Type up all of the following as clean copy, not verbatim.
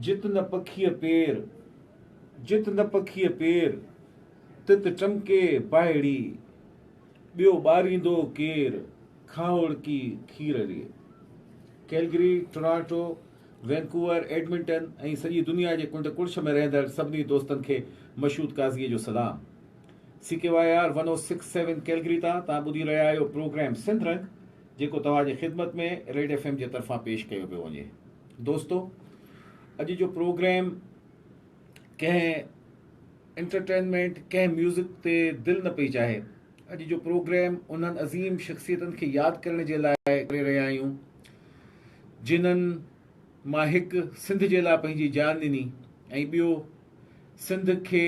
जित न पखीअ पेर, जित न पखीअ पेर, तित चमके बाहिड़ी, ॿियो ॿारींदो केर, खाउड़ की खीर ॾिए। कैलगरी, टोरंटो, वैंकूवर, एडमिंटन ऐं सॼी दुनिया जे कुंड कुर्छ में रहंदड़ सभिनी दोस्तनि खे मशहूद काज़ीअ जो सलाम। CKYR 1067 कैलगरी तां तव्हां ॿुधी रहिया आहियो प्रोग्राम सिंध रंग, जेको तव्हांजी ख़िदमत में रेड FM जे तरफ़ां पेश कयो पियो वञे। दोस्तो, अॼु जो प्रोग्राम कंहिं एंटरटेनमेंट, कंहिं म्यूज़िक ते दिलि न पई चाहे। अॼु जो प्रोग्राम उन्हनि अज़ीम शख़्सियतनि खे यादि करण जे लाइ करे रहिया आहियूं, जिन्हनि मां हिकु सिंध जे लाइ पंहिंजी जान ॾिनी ऐं ॿियो सिंध खे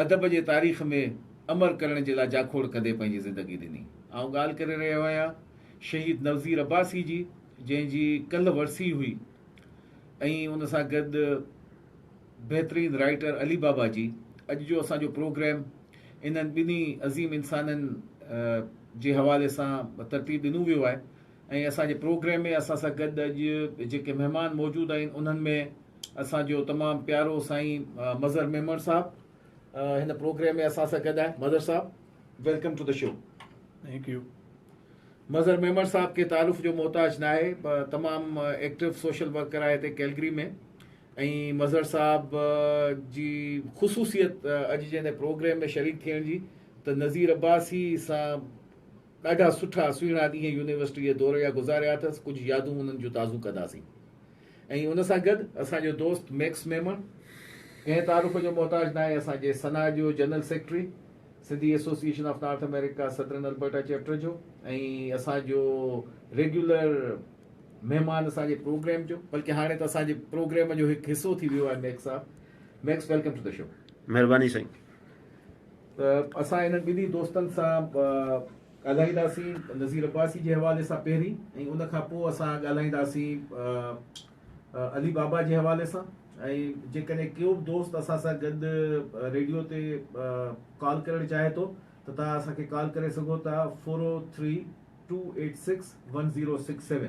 अदब जे तारीख़ में अमर करण जे लाइ जाखोड़ कंदे पंहिंजी ज़िंदगी ॾिनी। आउं ॻाल्हि करे रहियो आहियां शहीद नवज़ीर अब्बासी जी, जंहिंजी कल्ह वरसी हुई, ऐं उन सां गॾु बहितरीन राइटर अली बाबा जी। अॼु जो असांजो प्रोग्राम इन्हनि ॿिन्ही अज़ीम इंसाननि जे हवाले सां तरतीब ॾिनो वियो आहे ऐं असांजे प्रोग्राम में असां सां गॾु अॼु जेके महिमान मौजूदु आहिनि उन्हनि में असांजो तमामु प्यारो साईं मज़हर मेमण साहब हिन प्रोग्राम में असां सां गॾु आहे। मज़हर साहब, welcome to the show. Thank you. Mazhar Memon साहब के तारुफ़ जो मोहताज न आहे, तमामु एक्टिव सोशल वर्कर आहे हिते कैलगरी में। ऐं मज़हर साहब जी ख़ुसूसियत अॼु जे हिन प्रोग्राम में शरीक थियण जी त नज़ीर अब्बासी सां ॾाढा सुठा सुहिणा ॾींहं यूनिवर्सिटी जे दौर जा गुज़ारिया अथसि, कुझु यादूं उन्हनि जूं ताज़ू कंदासीं। ऐं उन सां गॾु असांजो दोस्त मैक्स मेमण कंहिं तारुफ़ जो मोहताज न आहे, असांजे सना जो general secretary, Sindhi association of north America southern Alberta chapter जो, ऐं असांजो रेगुलर महिमान असांजे प्रोग्राम जो, बल्कि हाणे त असांजे प्रोग्राम जो हिकु हिसो थी वियो आहे मैक्स साहब। Max, welcome to the show. महिरबानी साईं। त असां इन्हनि ॿिन्ही दोस्तनि सां ॻाल्हाईंदासीं नज़ीर अब्बासी जे हवाले सां पहिरीं, ऐं उन खां पोइ असां ॻाल्हाईंदासीं अली बाबा जे हवाले सां। ऐं जेकॾहिं को बि दोस्त असां सां गॾु रेडियो ते कॉल करणु चाहे थो त तव्हां असांखे कॉल करे सघो था 403-286-1067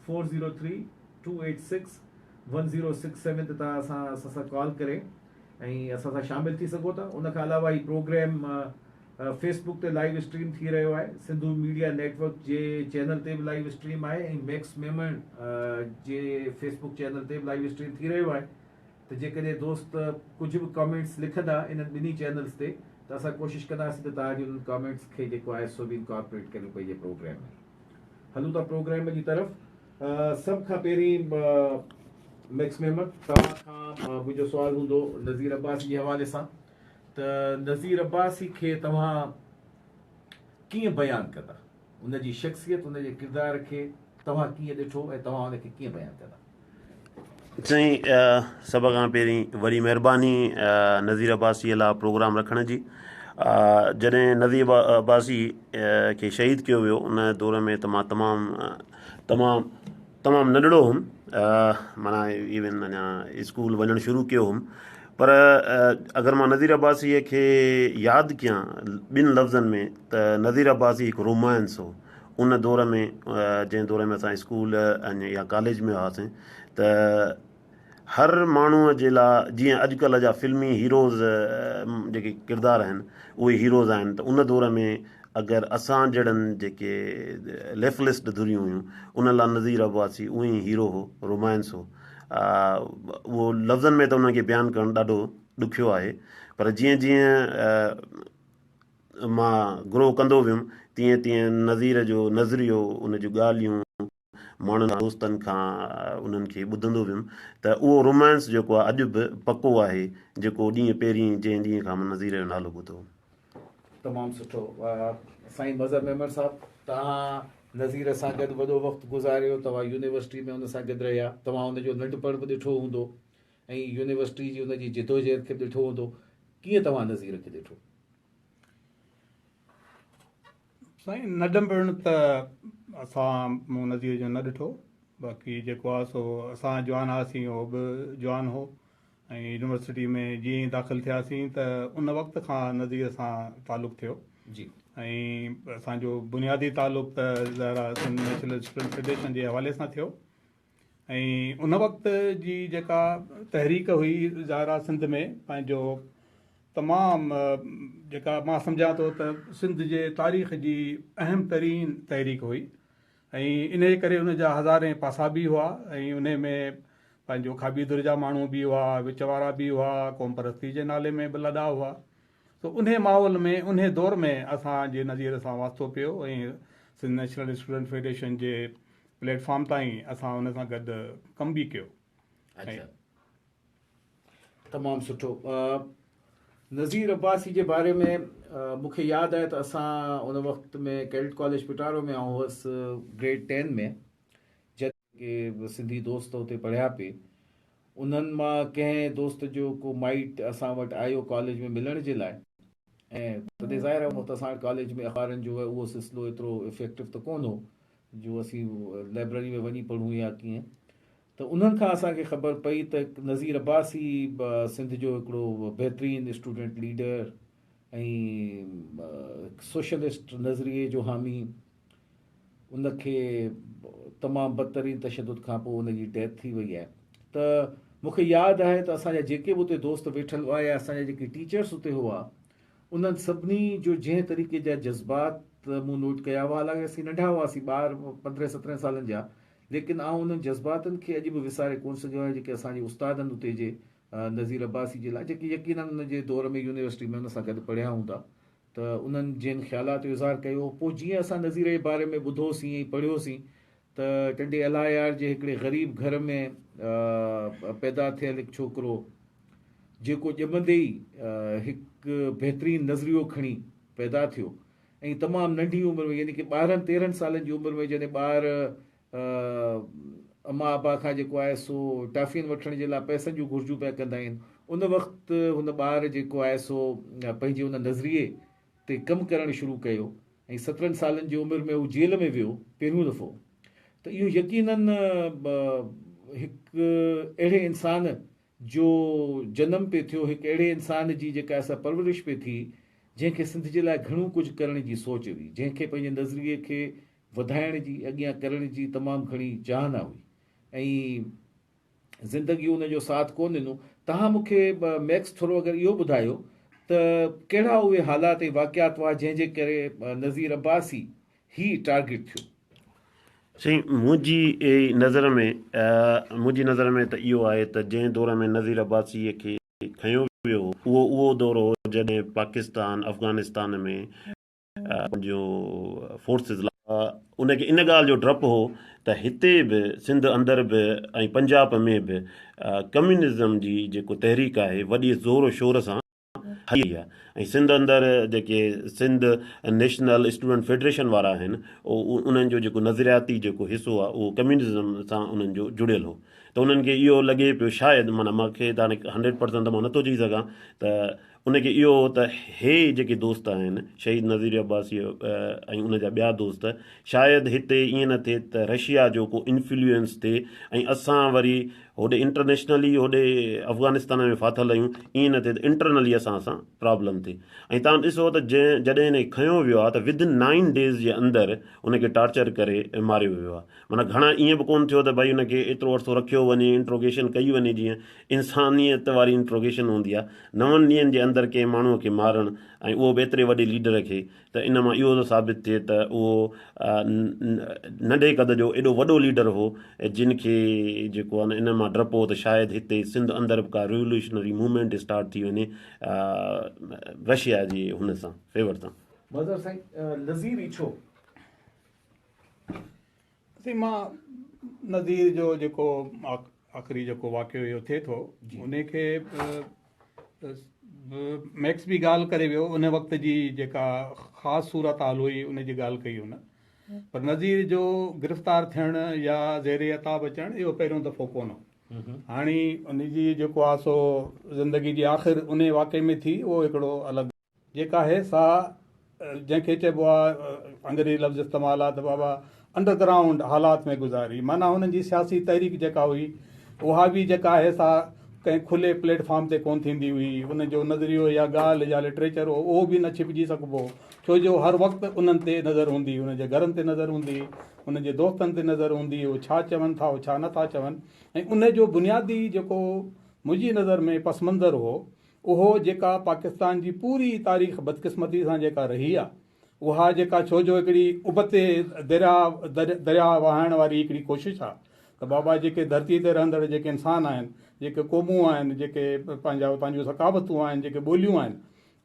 403-286-1067 ते तव्हां असां सां कॉल करे ऐं असां सां शामिल थी सघो था। उन खां अलावा ही प्रोग्राम फेसबुक ते लाइव स्ट्रीम थी रहियो आहे, सिंधु मीडिया नेटवर्क जे चैनल ते बि लाइव स्ट्रीम आहे, ऐं मैक्स मेमण जे फेसबुक चैनल ते बि लाइव स्ट्रीम थी रहियो आहे। त जेकॾहिं दोस्त कुझु बि कमेंट्स लिखंदा इन्हनि ॿिन्ही चैनल्स ते त असां कोशिशि कंदासीं त तव्हांजे उन्हनि कमेंट्स खे जेको आहे सो बि इनकॉर्पोरेट करे पंहिंजे प्रोग्राम में। हलूं था प्रोग्राम जी तरफ़। सभ खां पहिरीं मैक्स मेमण, तव्हां खां मुंहिंजो सुवालु हूंदो नज़ीर अब्बासी जे हवाले सां त नज़ीर अब्बासी खे तव्हां कीअं बयानु कंदा, उनजी शख़्सियत, उनजे किरदार खे तव्हां कीअं ॾिठो ऐं तव्हां उनखे कीअं बयानु कंदा? साईं, सभ खां पहिरीं वॾी महिरबानी नज़ीर अब्बासीअ लाइ प्रोग्राम रखण जी। जॾहिं नज़ीर अब्बासी खे शहीद कयो वियो उन दौर में त मां तमामु नंढड़ो हुउमि, माना इवन अञा स्कूल वञणु शुरू कयो हुउमि। पर अगरि मां नज़ीर अब्बासीअ खे यादि कयां ॿिनि लफ़्ज़नि में त नज़ीर अब्बासी हिकु रोमांस हो। उन दौर में जंहिं दौर में असां स्कूल या कॉलेज में हुआसीं त हर माण्हूअ जे लाइ जीअं अॼुकल्ह जा फिल्मी हीरोज़ जेके किरदार आहिनि उहे हीरोज़ आहिनि, त उन दौर में अगरि असां जहिड़नि जेके लेफलिस्ट धुरियूं हुयूं उन लाइ नज़ीर अब्बासी उहो ई हीरो हो, रोमांस हो। उहो लफ़्ज़नि में त उनखे बयानु करणु ॾाढो ॾुखियो आहे, पर जीअं जीअं मां ग्रो कंदो वियुमि तीअं तीअं नज़ीर जो नज़रियो, उन जूं ॻाल्हियूं माण्हुनि दोस्तनि खां उन्हनि खे ॿुधंदो वियुमि त उहो रोमांस जेको आहे अॼु बि पको आहे, जेको ॾींहुं पहिरीं जंहिं ॾींहं खां मां नज़ीर जो नालो ॿुधो। तमामु सुठो। साईं मज़हर मेमण साहब, तव्हां नज़ीर सां गॾु वॾो वक़्तु गुज़ारियो, तव्हां यूनिवर्सिटी में हुन सां गॾु रहिया, तव्हां हुनजो नंढपण बि ॾिठो हूंदो ऐं यूनिवर्सिटी जी हुनजी जिदोजहद खे बि ॾिठो हूंदो। कीअं तव्हां नज़ीर खे ॾिठो? साईं, नंढपण त असां मूं नज़ीर जो न ॾिठो, बाक़ी जेको आहे सो असां जवान हुआसीं उहो बि जवान हो, ऐं यूनिवर्सिटी में जीअं ई दाख़िल थियासीं त उन वक़्त खां नज़ीर सां तालुक़ु थियो जी। ऐं असांजो बुनियादी तालुक़ु त ज़ाहिर सिंध नेशनल स्टूडेंट फेडरेशन जे हवाले सां थियो। ऐं उन वक़्त जी जेका तहरीक हुई ज़ाहिरा सिंध में पंहिंजो तमामु जेका मां सम्झां थो त सिंध जे तारीख़ जी अहम तरीन तहरीक हुई ऐं इन जे करे उन जा हज़ारे पासा बि हुआ ऐं उन में पंहिंजो खाबीदुर जा माण्हू बि हुआ, विच वारा बि हुआ, क़ौम परस्ती जे नाले में बि लॾा हुआ। त उन माहौल में उन दौर में असांजे नज़ीर सां वास्तो पियो ऐं सिंध नेशनल स्टूडेंट फेडरेशन जे प्लेटफॉर्म ताईं असां उन सां गॾु कमु बि कयो। अच्छा, तमामु सुठो। नज़ीर अब्बासी जे बारे में मूंखे यादि आहे त असां उन वक़्त में कैडेट कॉलेज पिटारो में आउं हुअसि ग्रेड 10 में, जॾहिं सिंधी दोस्त हुते पढ़िया पिए। उन्हनि मां कंहिं दोस्त जो को माइट असां वटि आयो कॉलेज में मिलण जे लाइ, ऐं तॾहिं ज़ाहिर आहे त असां कॉलेज में अख़बारनि जो उहो सिलसिलो एतिरो इफेक्टिव त कोन हो जो असीं लाइब्रेरी में वञी पढ़ूं या कीअं। त उन्हनि खां असांखे ख़बर पई त नज़ीर अब्बासी सिंध जो हिकिड़ो बहितरीनु स्टूडेंट लीडर ऐं सोशलिस्ट नज़रिए जो हामी, उनखे तमामु बदतरीन तशदुद खां पोइ उनजी डेथ थी वई आहे। त मूंखे यादि आहे त असांजा जेके बि उते दोस्त वेठल हुआ या असांजा जेके टीचर्स उते हुआ, उन्हनि सभिनी जो जंहिं तरीक़े जा जज़्बात मूं नोट कया हुआ, हालांकि असीं नंढा हुआसीं, ॿार 15-17 सालनि जा, लेकिन आउं उन्हनि जज़्बातनि खे अॼु बि विसारे कोन सघियो आहियां जेके असांजे उस्तादनि उते जे नज़ीर अब्बासी जे लाइ, जेके यकीननि उन जे दौर में यूनिवर्सिटी में उन सां गॾु पढ़िया हूंदा, त उन्हनि जिन ख़्यालात जो इज़हार कयो। पोइ जीअं असां नज़ीर जे बारे में ॿुधोसीं ऐं पढ़ियोसीं त टंडे अलायार जे हिकिड़े ग़रीब घर में पैदा थियल हिकु छोकिरो जेको ॼमंदे ई हिकु बहितरीनु नज़रियो खणी पैदा थियो ऐं तमामु नंढी उमिरि में, यानी कि 12-13 सालनि जी उमिरि में जॾहिं ॿार अमा अबा खां जेको आहे सो टाफियुनि वठण जे लाइ पैसनि जूं घुर्जूं पिया कंदा आहिनि, उन वक़्तु हुन ॿार जेको आहे सो पंहिंजे उन नज़रिए ते कमु करणु शुरू कयो ऐं 17 सालनि जी उमिरि में हू जेल में वियो पहिरियों दफ़ो। त इहो यकीननि हिकु अहिड़े इंसान जो जनम पे थियो, हिकु अहिड़े इंसान जी जेका असां परवरिश पे थी, जंहिंखे सिंध जे लाइ घणो कुझु करण जी सोच हुई, जंहिंखे पंहिंजे नज़रिए खे वधाइण जी, अॻियां करण जी तमामु घणी चाहना हुई ऐं ज़िंदगी उनजो साथ कोन ॾिनो। तव्हां मूंखे मैक्स थोरो अगरि इहो ॿुधायो त कहिड़ा उहे हालात ऐं वाक़ियात हुआ जंहिंजे करे नज़ीर अब्बासी ही टारगेट थियो? साईं, मुंहिंजी नज़र में त इहो आहे त जंहिं दौर में नज़ीर अब्बासीअ खे खयो वियो उहो दौर हो जॾहिं पाकिस्तान अफ़गानिस्तान में जो फोर्सिस उनखे इन ॻाल्हि जो डपु हो त हिते बि सिंध अंदरि बि ऐं पंजाब में बि कम्यूनिज़म जी जेको तहरीक आहे वॾी ज़ोर शोर सां हली आहे ऐं सिंध अंदरि जेके सिंध नेशनल स्टूडेंट फेडरेशन वारा आहिनि उन्हनि जो जेको नज़रियाती जेको हिसो आहे उहो कम्यूनिज़म सां उन्हनि जो जुड़ियल हो। त उन्हनि खे इहो लॻे पियो शायदि, माना मूंखे त हाणे 100% त मां नथो चई सघां, त उनखे इहो हो त हे जेके दोस्त आहिनि शहीद नज़ीर अब्बासी ऐं उनजा ॿिया दोस्त, शायदि हिते ईअं न थिए त रशिया जो को इन्फ्लुएंस थिए ऐं असां वरी होॾे इंटरनेशनली होॾे अफ़गानिस्तान में फाथल आहियूं, ईअं न थिए त इंटरनली असां सां प्रॉब्लम थिए। ऐं तव्हां ॾिसो त जॾहिं हिन खयो वियो आहे त विदिन 9 डेज़ जे अंदरि उनखे टार्चर करे मारियो वियो आहे। माना घणा ईअं बि कोन थियो त भई उनखे एतिरो अर्सो रखियो वञे, इंट्रोगेशन कई वञे जीअं इंसानियत वारी इंट्रोगेशन हूंदी आहे। 9 ॾींहंनि जे अंदरि कंहिं माण्हूअ खे मारणु ऐं उहो बि एतिरे वॾे लीडर खे, त इन मां इहो थो साबित थिए त उहो नंढे क़द जो एॾो वॾो लीडर हो जिन खे जेको आहे न इन मां डपु हो त शायदि हिते सिंध अंदरि बि का रिवोल्यूशनरी मूवमेंट स्टार्ट थी वञे रशिया जी हुन सां फेवर सां। मज़र साईं, नज़ीर छो? मां नज़ीर जो जेको आख़िरी जेको वाक़ियो इहो थिए थो उनखे मैक्स बि ॻाल्हि करे वियो, उन वक़्त जी जेका ख़ासि सूरत हाल हुई उनजी ॻाल्हि कई हुन, पर नज़ीर जो गिरफ़्तार थियणु या ज़ेरे अताब अचणु इहो पहिरियों दफ़ो कोन हो। हाणे उनजी जेको आहे सो ज़िंदगी जी आख़िर उन वाक़े में थी, उहो हिकिड़ो अलॻि जेका आहे सा जंहिंखे चइबो आहे अंग्रेज़ी लफ़्ज़ इस्तेमालु आहे त बाबा अंडरग्राउंड हालात में गुज़ारी, माना हुननि जी सियासी तहरीक जेका हुई उहा बि जेका आहे सा कंहिं खुले प्लेटफॉर्म ते कोन थींदी हुई, उनजो नज़रियो या ॻाल्हि या लिटरेचर हो उहो बि न छिपजी सघिबो, छो जो हर वक़्तु उन्हनि ते नज़र हूंदी, उनजे घरनि ते नज़र हूंदी, उनजे दोस्तनि ते नज़र हूंदी, उहो छा चवनि था उहो छा नथा चवनि। ऐं उनजो बुनियादी जेको मुंहिंजी नज़र में पस मंज़र हो उहो जेका पाकिस्तान जी पूरी तारीख़ बदकिस्मती सां जेका रही आहे उहा जेका, छो जो हिकिड़ी उबते दरिया वहाइण वारी हिकिड़ी कोशिशि आहे त बाबा जेके धरती ते रहंदड़ जेके इंसान आहिनि, जेके क़ौमूं आहिनि, जेके पंहिंजूं सकाफ़तूं आहिनि, जेके ॿोलियूं आहिनि,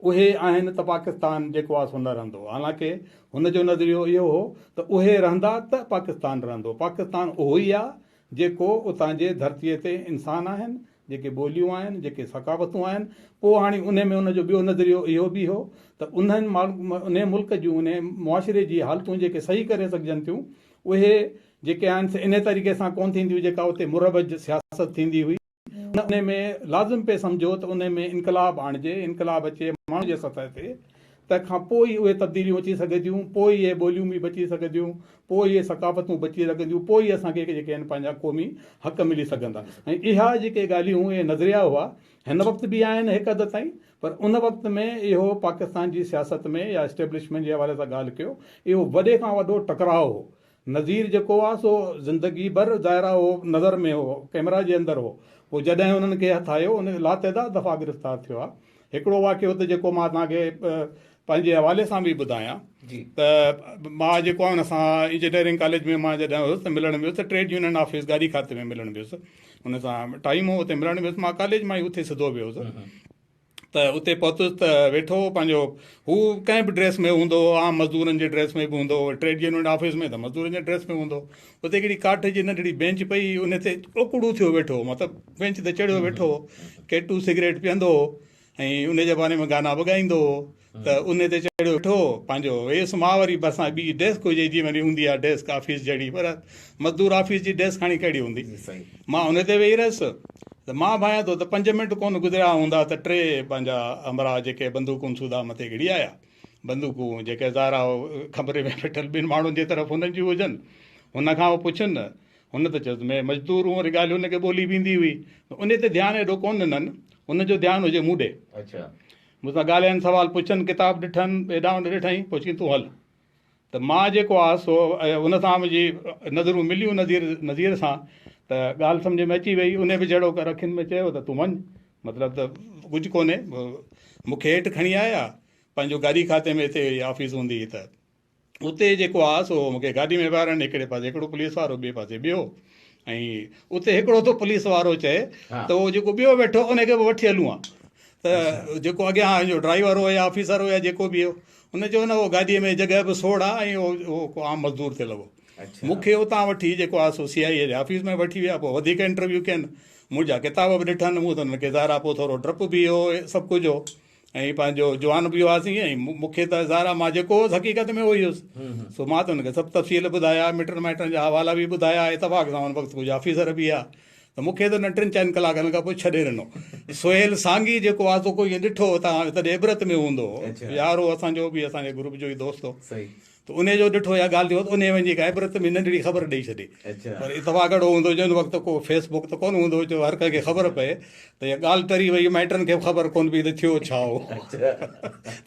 उहे आहिनि त पाकिस्तान जेको आहे सो न रहंदो। हालांकि हुनजो नज़रियो इहो हो त उहे रहंदा त पाकिस्तान रहंदो। पाकिस्तान उहो ई आहे जेको उतां जे धरतीअ ते इंसान आहिनि, जेके ॿोलियूं आहिनि, जेके सकाफ़तूं आहिनि। पोइ हाणे उन में उनजो ॿियो नज़रियो इहो बि हो त उन मुल्क जूं उन मुआशिरे जी हालतूं जेके सही करे सघजनि थियूं उहे जेके आहिनि इन तरीक़े सां कोन थींदी हुई जेका उते मुरबज सियासत थींदी हुई। उन में लाज़िम पे सम्झो त उन में इनकलाब आणिजे, इनकलाब अचे माण्हू जे सतह ते, तंहिंखां पोइ उहे तब्दीलियूं अची सघंदियूं, पोइ इहे ॿोलियूं बि बची सघंदियूं, पोइ इहे सकाफ़तूं बची सघंदियूं, पोइ ई असांखे जेके आहिनि पंहिंजा क़ौमी हक़ मिली सघंदा। ऐं इहा जेके ॻाल्हियूं इहे नज़रिया हुआ हिन वक़्तु बि आहिनि हिकु हद ताईं, पर उन वक़्त में इहो पाकिस्तान जी सियासत में या इस्टेब्लिशमेंट जे हवाले सां ॻाल्हि कयो, इहो वॾे खां वॾो टकराव हो। नज़ीर जेको आहे सो ज़िंदगी भर ज़ाहिरा हो, नज़र में हो, कैमरा जे अंदरि हो। पोइ जॾहिं उन्हनि खे हथु आयो उन लातइदाद दफ़ा गिरफ़्तार थियो आहे। हिकिड़ो वाक़ियो त जेको मां तव्हांखे पंहिंजे हवाले सां बि ॿुधायां त मां जेको आहे हुन सां इंजीनियरिंग कॉलेज में मां जॾहिं हुयुसि त मिलण वियुसि, ट्रेड यूनियन ऑफिस गाॾी खाते में मिलण वियुसि, हुन सां टाइम हो उते मिलण वियुसि। मां कॉलेज मां ई उते सिधो वियुसि त उते पहुतुसि त वेठो पंहिंजो, हू कंहिं बि ड्रेस में हूंदो, आम मज़दूरनि जे ड्रेस में बि हूंदो, ट्रेड यूनियन ऑफिस में त मज़दूरनि जे ड्रेस में हूंदो। उते हिकिड़ी काठ जी नंढड़ी बेंच पई, उन ते ओकड़ू थियो वेठो, मतिलबु बेंच ते चढ़ियो वेठो, केटू सिगरेट पीअंदो ऐं उन जे बारे में गाना वॻाईंदो त उन ते चढ़ियो वेठो पंहिंजो वेस। मां वरी बसां ॿी डेस्क हुजे जीअं वरी हूंदी आहे डेस्क ऑफिस जहिड़ी, पर मज़दूर ऑफिस जी डेस्क खणी कहिड़ी हूंदी, मां हुन ते वेही रहियुसि। त मां भायां थो त 5 मिंट कोन गुज़रिया हूंदा त 3 पंहिंजा अमरा जेके बंदूकूं सूदा मथे गिड़ी आया। बंदूकूं जेके ज़ारा ख़बरे में वेठल ॿिनि माण्हुनि जे तरफ़ हुननि जूं हुजनि, हुन खां उहो पुछनि, हुन त चयोसि मैं मज़दूर हूं, वरी ॻाल्हि हुनखे ॿोली बि ईंदी हुई, उन ते ध्यानु एॾो कोन ॾिननि, हुनजो ध्यानु हुजे मूं ॾे। अच्छा, मूंसां ॻाल्हाइनि, सवाल पुछनि, किताब ॾिठनि, हेॾां होॾे ॾिठई, पोइ चई तूं हल। त मां जेको आहे सो हुन सां मुंहिंजी नज़रूं मिलियूं नज़ीर सां, त ॻाल्हि सम्झ में अची वई। उन बि जहिड़ो कर अखियुनि में चयो त तूं वञ, मतिलबु त कुझु कोन्हे, मूंखे हेठि खणी आया, पंहिंजो गाॾी खाते में हिते ऑफिस हूंदी त उते जेको आहे सो मूंखे गाॾी में विहारनि, हिकिड़े पासे हिकिड़ो पुलिस वारो, ॿिए पासे ॿियो, ऐं उते हिकिड़ो त पुलिस वारो चए त उहो जेको ॿियो वेठो उनखे बि वठी हलूं आहे। त जेको अॻियां जो ड्राइवर हो या ऑफिसर हो या जेको बि हो, हुन चयो न उहो गाॾीअ में जॻह बि सोड़ आहे ऐं उहो को आम मज़दूर थिए लॻो। मूंखे उतां वठी जेको आहे सो CIA जे ऑफिस में वठी विया, पोइ वधीक इंटरव्यू कयनि, मुंहिंजा किताब बि ॾिठनि, मूं त हुनखे ज़ारा, पोइ थोरो डपु बि हो, सभु कुझु हो, ऐं पंहिंजो जवान बि हुआसीं, ऐं मूंखे त ज़ारा मां जेको हुउसि हक़ीक़त में उहो ई हुयुसि। सो मां त हुनखे सभु तफ़सील ॿुधाया, मिटनि माइटनि जा हवाला बि ॿुधाया, इतफ़ाक़ सां हुन वक़्तु कुझु ऑफिसर बि आहे, त मूंखे त न 3-4 कलाकनि खां पोइ छॾे ॾिनो। सोहेल सांगी जेको आहे सो कोई ॾिठो तव्हां तॾहिं इबरत में हूंदो, यारो असांजो बि, असांजे ग्रुप जो ई दोस्त हो, त उन जो ॾिठो या ॻाल्हि थियो त उन वञी का इबरत में नंढड़ी ख़बर ॾेई छॾी। पर इतफ़ाक़ अहिड़ो हूंदो जो वक़्तु को फेसबुक त कोन हूंदो जो हर कंहिंखे ख़बर पए त इहा ॻाल्हि तरी वई, माइटनि खे ख़बर कोन पई त थियो छा हो।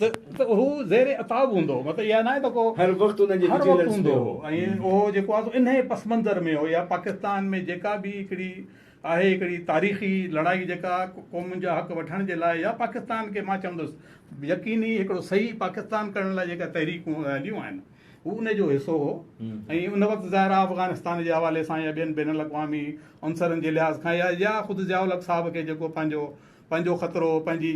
त हू ज़ेरे अताब हूंदो, मतिलबु इहा न आहे त को हर वक़्तु हूंदो। ऐं उहो जेको आहे इन पस मंज़र में हो, या पाकिस्तान में जेका बि हिकिड़ी आहे हिकिड़ी तारीख़ी लड़ाई जेका क़ौमुनि जा हक़ वठण जे लाइ, या पाकिस्तान खे मां चवंदुसि यकीनी हिकिड़ो सही पाकिस्तान करण लाइ जेका तहरीकूं हलियूं आहिनि, हू उनजो हिसो हो। ऐं उन वक़्तु ज़ाहिर आहे अफ़गानिस्तान जे हवाले सां या ॿियनि बैनुल अक़वामी अंसरनि जे लिहाज़ खां, या ख़ुदि ज़ियाउल हक़ साहब खे जेको पंहिंजो ख़तरो, पंहिंजी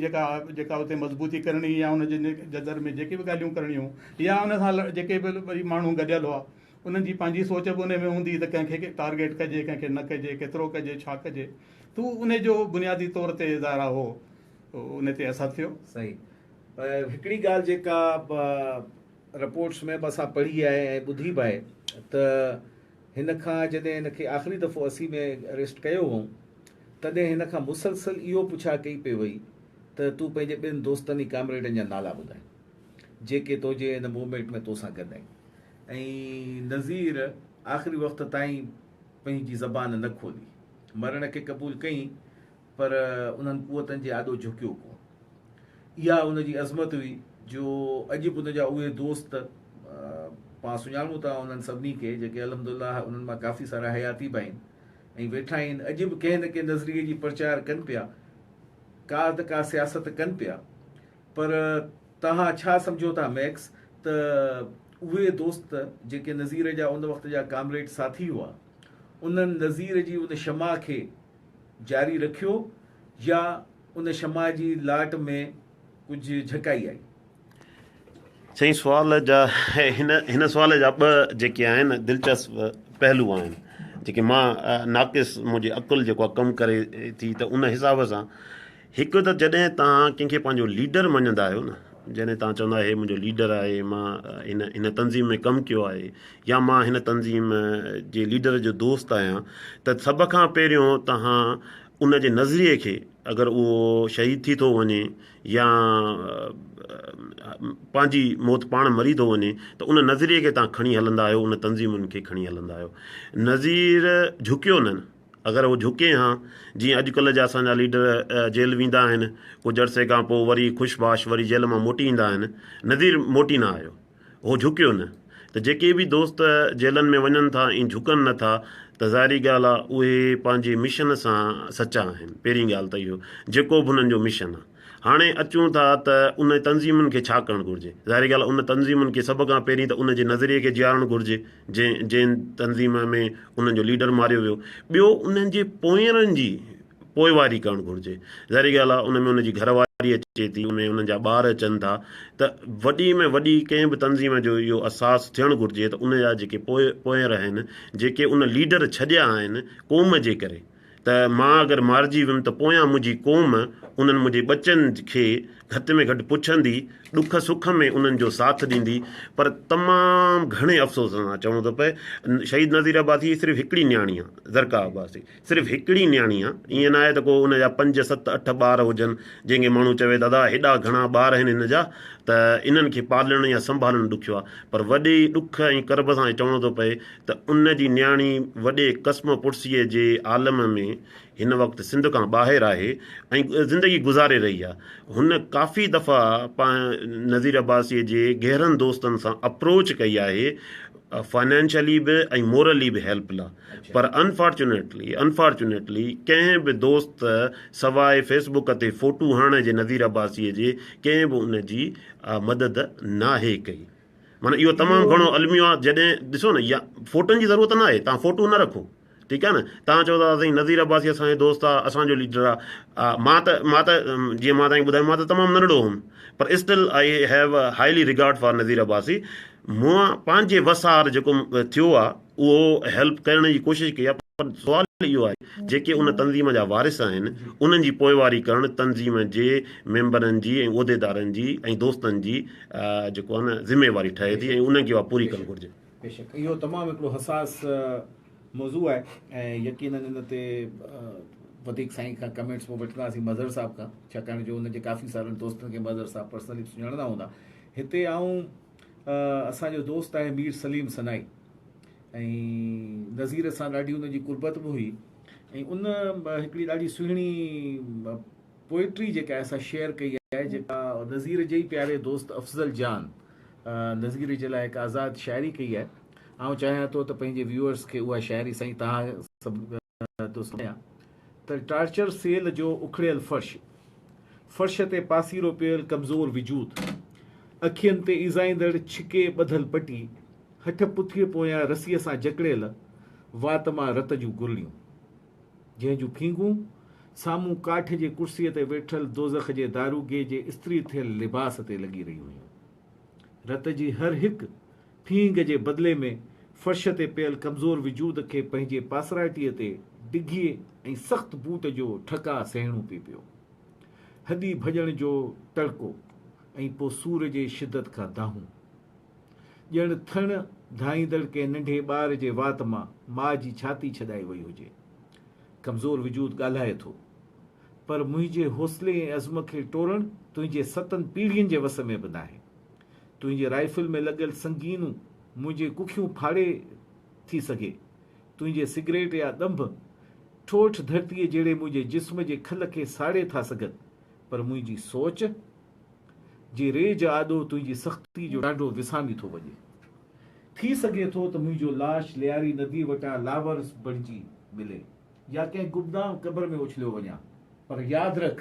जेका उते मज़बूती करणी, या उनजे जदर में जेके बि ॻाल्हियूं करणियूं, या उन सां जेके बि वरी माण्हू गॾियल हुआ, उन्हनि जी पंहिंजी सोच बि उन में हूंदी त कंहिंखे टारगेट कजे, कंहिंखे न कजे, केतिरो कजे, छा कजे, त उनजो बुनियादी तौर ते ज़ाहिर हो उन ते असरु थियो। सही। हिकिड़ी ॻाल्हि जेका रिपोर्ट्स में बि असां पढ़ी आहे ऐं ॿुधी बि आहे त हिन खां जॾहिं हिनखे आख़िरी दफ़ो 80 में अरेस्ट कयो हुओ, तॾहिं हिन खां मुसलसल इहो पुछा कई पई वई त तूं पंहिंजे 2 दोस्तनि ई कामरेडनि जा नाला ॿुधाए जेके तोजे हिन मूवमेंट में तोसां गॾु आहिनि। ऐं नज़ीर आख़िरी वक़्त ताईं पंहिंजी ज़बान न खोली, मरण खे क़बूल कई, पर उन्हनि कुवतनि जे आॾो झुकियो कोन। इहा उनजी अज़मत हुई जो अॼु बि उनजा उहे दोस्त पाण सुञाणूं था उन्हनि सभिनी खे जेके अल्हम्दुलिल्लाह उन्हनि मां काफ़ी सारा हयाती बि आहिनि ऐं वेठा आहिनि, अॼु बि कंहिं न कंहिं नज़रिए जी प्रचार कनि पिया, का त का सियासत कनि पिया। पर तव्हां छा सम्झो था मैक्स त उहे दोस्त जेके नज़ीर जा उन वक़्त जा कामरेड साथी हुआ, उन्हनि नज़ीर जी उन शमा खे जारी रखियो या उन शमा जी लाट में कुझु झकाई आई? सही सुवाल जा हिन सुवाल जा ॿ जेके आहिनि दिलचस्प पहलू आहिनि जेके मां नाक़िस मुंहिंजी अकुल जेको आहे कमु करे थी त उन हिसाब सां हिकु त जॾहिं तव्हां कंहिंखे पंहिंजो लीडर मञंदा आहियो न, जॾहिं तव्हां चवंदा हे मुंहिंजो लीडर आहे, मां हिन तंज़ीम में कमु कयो आहे या मां हिन तंज़ीम जे लीडर जो दोस्त आहियां, त सभ खां पहिरियों तव्हां उन जे नज़रिए खे अगरि उहो शहीद थी थो वञे या पंहिंजी मौत पाण मरी थो वञे त उन नज़रिए खे तव्हां खणी हलंदा आहियो, उन तंज़ीमुनि खे खणी हलंदा आहियो। नज़ीर झुकियो न, अगरि उहो झुके हा, जीअं अॼुकल्ह जा असांजा लीडर जेल वेंदा आहिनि, कुझु अरसे खां पोइ वरी ख़ुशबाश वरी जेल मां मोटी ईंदा आहिनि, नज़ीर मोटी न आयो, उहो झुकियो न। त जेके बि दोस्त जेलनि में वञनि था ऐं झुकनि नथा त ज़ाहिरी ॻाल्हि आहे उहे पंहिंजे मिशन सां सचा आहिनि। पहिरीं ॻाल्हि त इहो जेको बि उन्हनि जो मिशन आहे। हाणे अचूं था त उन तंज़ीमुनि खे छा करणु घुरिजे। ज़ाहिरी ॻाल्हि आहे उन तंज़ीमुनि खे सभ खां पहिरीं त उन जे नज़रिए खे जीआरणु घुरिजे जंहिं तंज़ीम में उन्हनि जो लीडर मारियो वियो। ॿियो उन्हनि जे पोयरनि जी पोइवारी करणु घुरिजे। ज़ाहिरी ॻाल्हि आहे उन में उनजी घरवारी अचे थी, उनमें उन्हनि जा ॿार अचनि था, त वॾी में वॾी कंहिं बि तंज़ीम जो इहो असास थियणु घुरिजे त उन जा जेके पोयर आहिनि, जेके उन लीडर छॾिया आहिनि क़ौम जे करे, त मां अगरि मारिजी वियुमि त पोयां मुंहिंजी क़ौम उन्हनि मुंहिंजे बचनि खे घटि में घटि पुछंदी, ॾुख सुख में उन्हनि जो साथ ॾींदी। पर तमामु घणे अफ़सोस सां चवणो थो पए, शहीद नज़ीर अब्बासी सिर्फ़ु हिकिड़ी न्याणी आहे, ज़रका अब्बासी सिर्फ़ु हिकिड़ी न्याणी आहे। ईअं न आहे त को उन जा 5, 7, 8 ॿार हुजनि जंहिंखे माण्हू चवे दादा हेॾा घणा ॿार आहिनि हिन जा त इन्हनि खे पालणु या संभालणु ॾुखियो आहे। पर वॾे ॾुख ऐं करब सां चवणो थो पए त उन जी न्याणी वॾे क़स्म पुर्सीअ जे आलम में हिन वक़्तु सिंध खां ॿाहिरि आहे ऐं ज़िंदगी गुज़ारे रही आहे। हुन काफ़ी दफ़ा नज़ीर अब्बासीअ जे गहरनि दोस्तनि सां अप्रोच कई आहे, फाइनेंशियली बि ऐं मोरली बि हेल्प लाइ। पर अनफॉर्चुनेटली कंहिं बि दोस्त सवाइ फेसबुक ते फ़ोटू हणण जे नज़ीर अब्बासीअ जे कंहिं बि उन जी मदद नाहे कई। माना इहो तमामु घणो अलमियो आहे। जॾहिं ॾिसो न, या फ़ोटुनि जी ज़रूरत न आहे, तव्हां फ़ोटू न रखो, ठीकु आहे न। तव्हां चओ था साईं नज़ीर अब्बासी असांजो दोस्त आहे, असांजो लीडर आहे। मां त जीअं मां तव्हांखे ॿुधायो, मां त तमामु नंढड़ो हुउमि, पर still I have a highly regard for Nazir Abbasi. मूं पंहिंजे वसार जेको थियो आहे उहो हेल्प करण जी कोशिशि कई आहे। पर सुवालु इहो आहे जेके उन तंज़ीम जा वारिस आहिनि उन्हनि जी पोइवारी करणु तंज़ीम जे मेंबरनि जी ऐं उहिदेदारनि जी ऐं दोस्तनि जी जेको आहे न ज़िम्मेवारी ठहे थी ऐं उनखे उहा पूरी करणु घुरिजे। बेशक इहो तमामु हिकिड़ो हसास मौज़ू आहे ऐं यकीनन इन ते वधीक साईं खां कमेंट्स पोइ वठंदासीं मज़हर साहिब खां, छाकाणि जो उनजे काफ़ी सारनि दोस्तनि खे मज़हर साहिब पर्सनली सुञाणंदा हूंदा। हिते असांजो दोस्त आहे मीर सलीम सनाई ऐं नज़ीर सां ॾाढी उनजी कुर्बत बि हुई ऐं उन हिकिड़ी ॾाढी सुहिणी पोइट्री जेका आहे असां शेयर कई आहे, जेका नज़ीर जे ई प्यारे दोस्त अफ़ज़ल जान नज़ीर जे लाइ हिकु आज़ादु शाइरी कई आहे। आउं चाहियां थो त पंहिंजे व्यूअर्स खे उहा शाइरी साईं तव्हां सभु थो सुञाणा त टार्चर सेल जो उखड़ियल फर्श ते पासीरो पियल कमज़ोर विजूद, अखियुनि ते ईज़ाईंदड़ छिके ॿधल पटी, हठ पुठीअ पोयां रसीअ सां जकड़ियल वात मां रत जूं गुरलियूं, जंहिंजूं फींगूं साम्हूं काठ जे कुर्सीअ ते वेठल दोज़ख जे दारूगे जे इस्त्री थियल लिबास ते लॻी रही हुयूं। रत जी हर हिकु फींग जे बदिले में फर्श ते पियल कमज़ोर विजूद खे पंहिंजे पासराइटीअ ते डिघी ऐं सख़्त बूट जो ठका सहणो पई पियो। हदी भॼण जो तड़को ऐं पोइ सूर जे शिदत खां दाहूं, ॼण थण धाईंदड़ के नंढे ॿार जे वात मां माउ जी छाती छॾाई वई हुजे। कमज़ोर विजूद ॻाल्हाए थो, पर मुंहिंजे हौसले ऐं अज़म खे टोड़णु तुंहिंजे 7 पीढ़ियुनि जे वस में बि नाहे। तुंहिंजे राइफल में लॻियल संगीनूं मुंहिंजे कुखियूं फाड़े थी सघे, तुंहिंजे सिगरेट या ॾंभ ठोठ धरतीअ जहिड़े मुंहिंजे जिस्म जे खल खे साड़े था सघनि, पर मुंहिंजी सोच जे रेज आॾो तुंहिंजी सख़्ती जो ॾाढो विसामी थो वञे। थी सघे थो त मुंहिंजो लाश लियारी नदी वटां लावारस बणिजी मिले या कंहिं गुमनाम क़ब्र में उछलियो वञा, पर यादि रख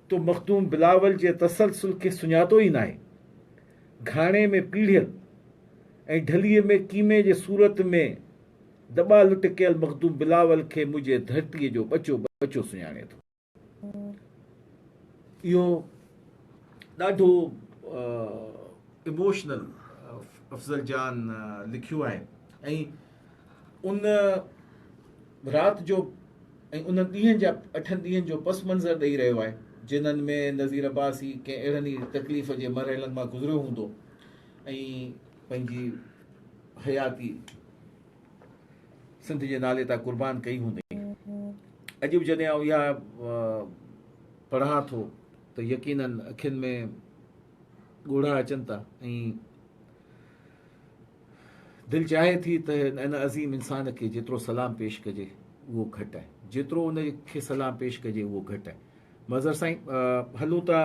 तो मखदूम बिलावल जे तसलसुल खे सुञातो ई नाहे। घाणे में पीढ़ियल ऐं ढलीअ में कीमे जे सूरत में दॿा लुट कयल मखदूम बिलावल खे मुंहिंजे धरतीअ जो बचो बचो सुञाणे थो। इहो ॾाढो इमोशनल अफ़ज़ल जान लिखियो आहे ऐं उन राति जो ऐं उन ॾींहं जा 8 ॾींहंनि जो पस मंज़र ॾेई रहियो आहे, जिन्हनि में नज़ीर अब्बासी कंहिं अहिड़नि ई तकलीफ़ जे मरहलनि मां गुज़रियो हूंदो ऐं पंहिंजी हयाती सिंध जे नाले तां क़ुर्बान कई हूंदी। अॼु बि जॾहिं आउं इहा पढ़ां थो त यकीनन अखियुनि में ॻोढ़ा अचनि था ऐं दिलि चाहे थी त इन अज़ीम इंसान खे जेतिरो सलाम पेश कजे उहो घटि आहे, जेतिरो उन खे सलाम पेश कजे उहो घटि आहे। मज़र साईं, हलूं था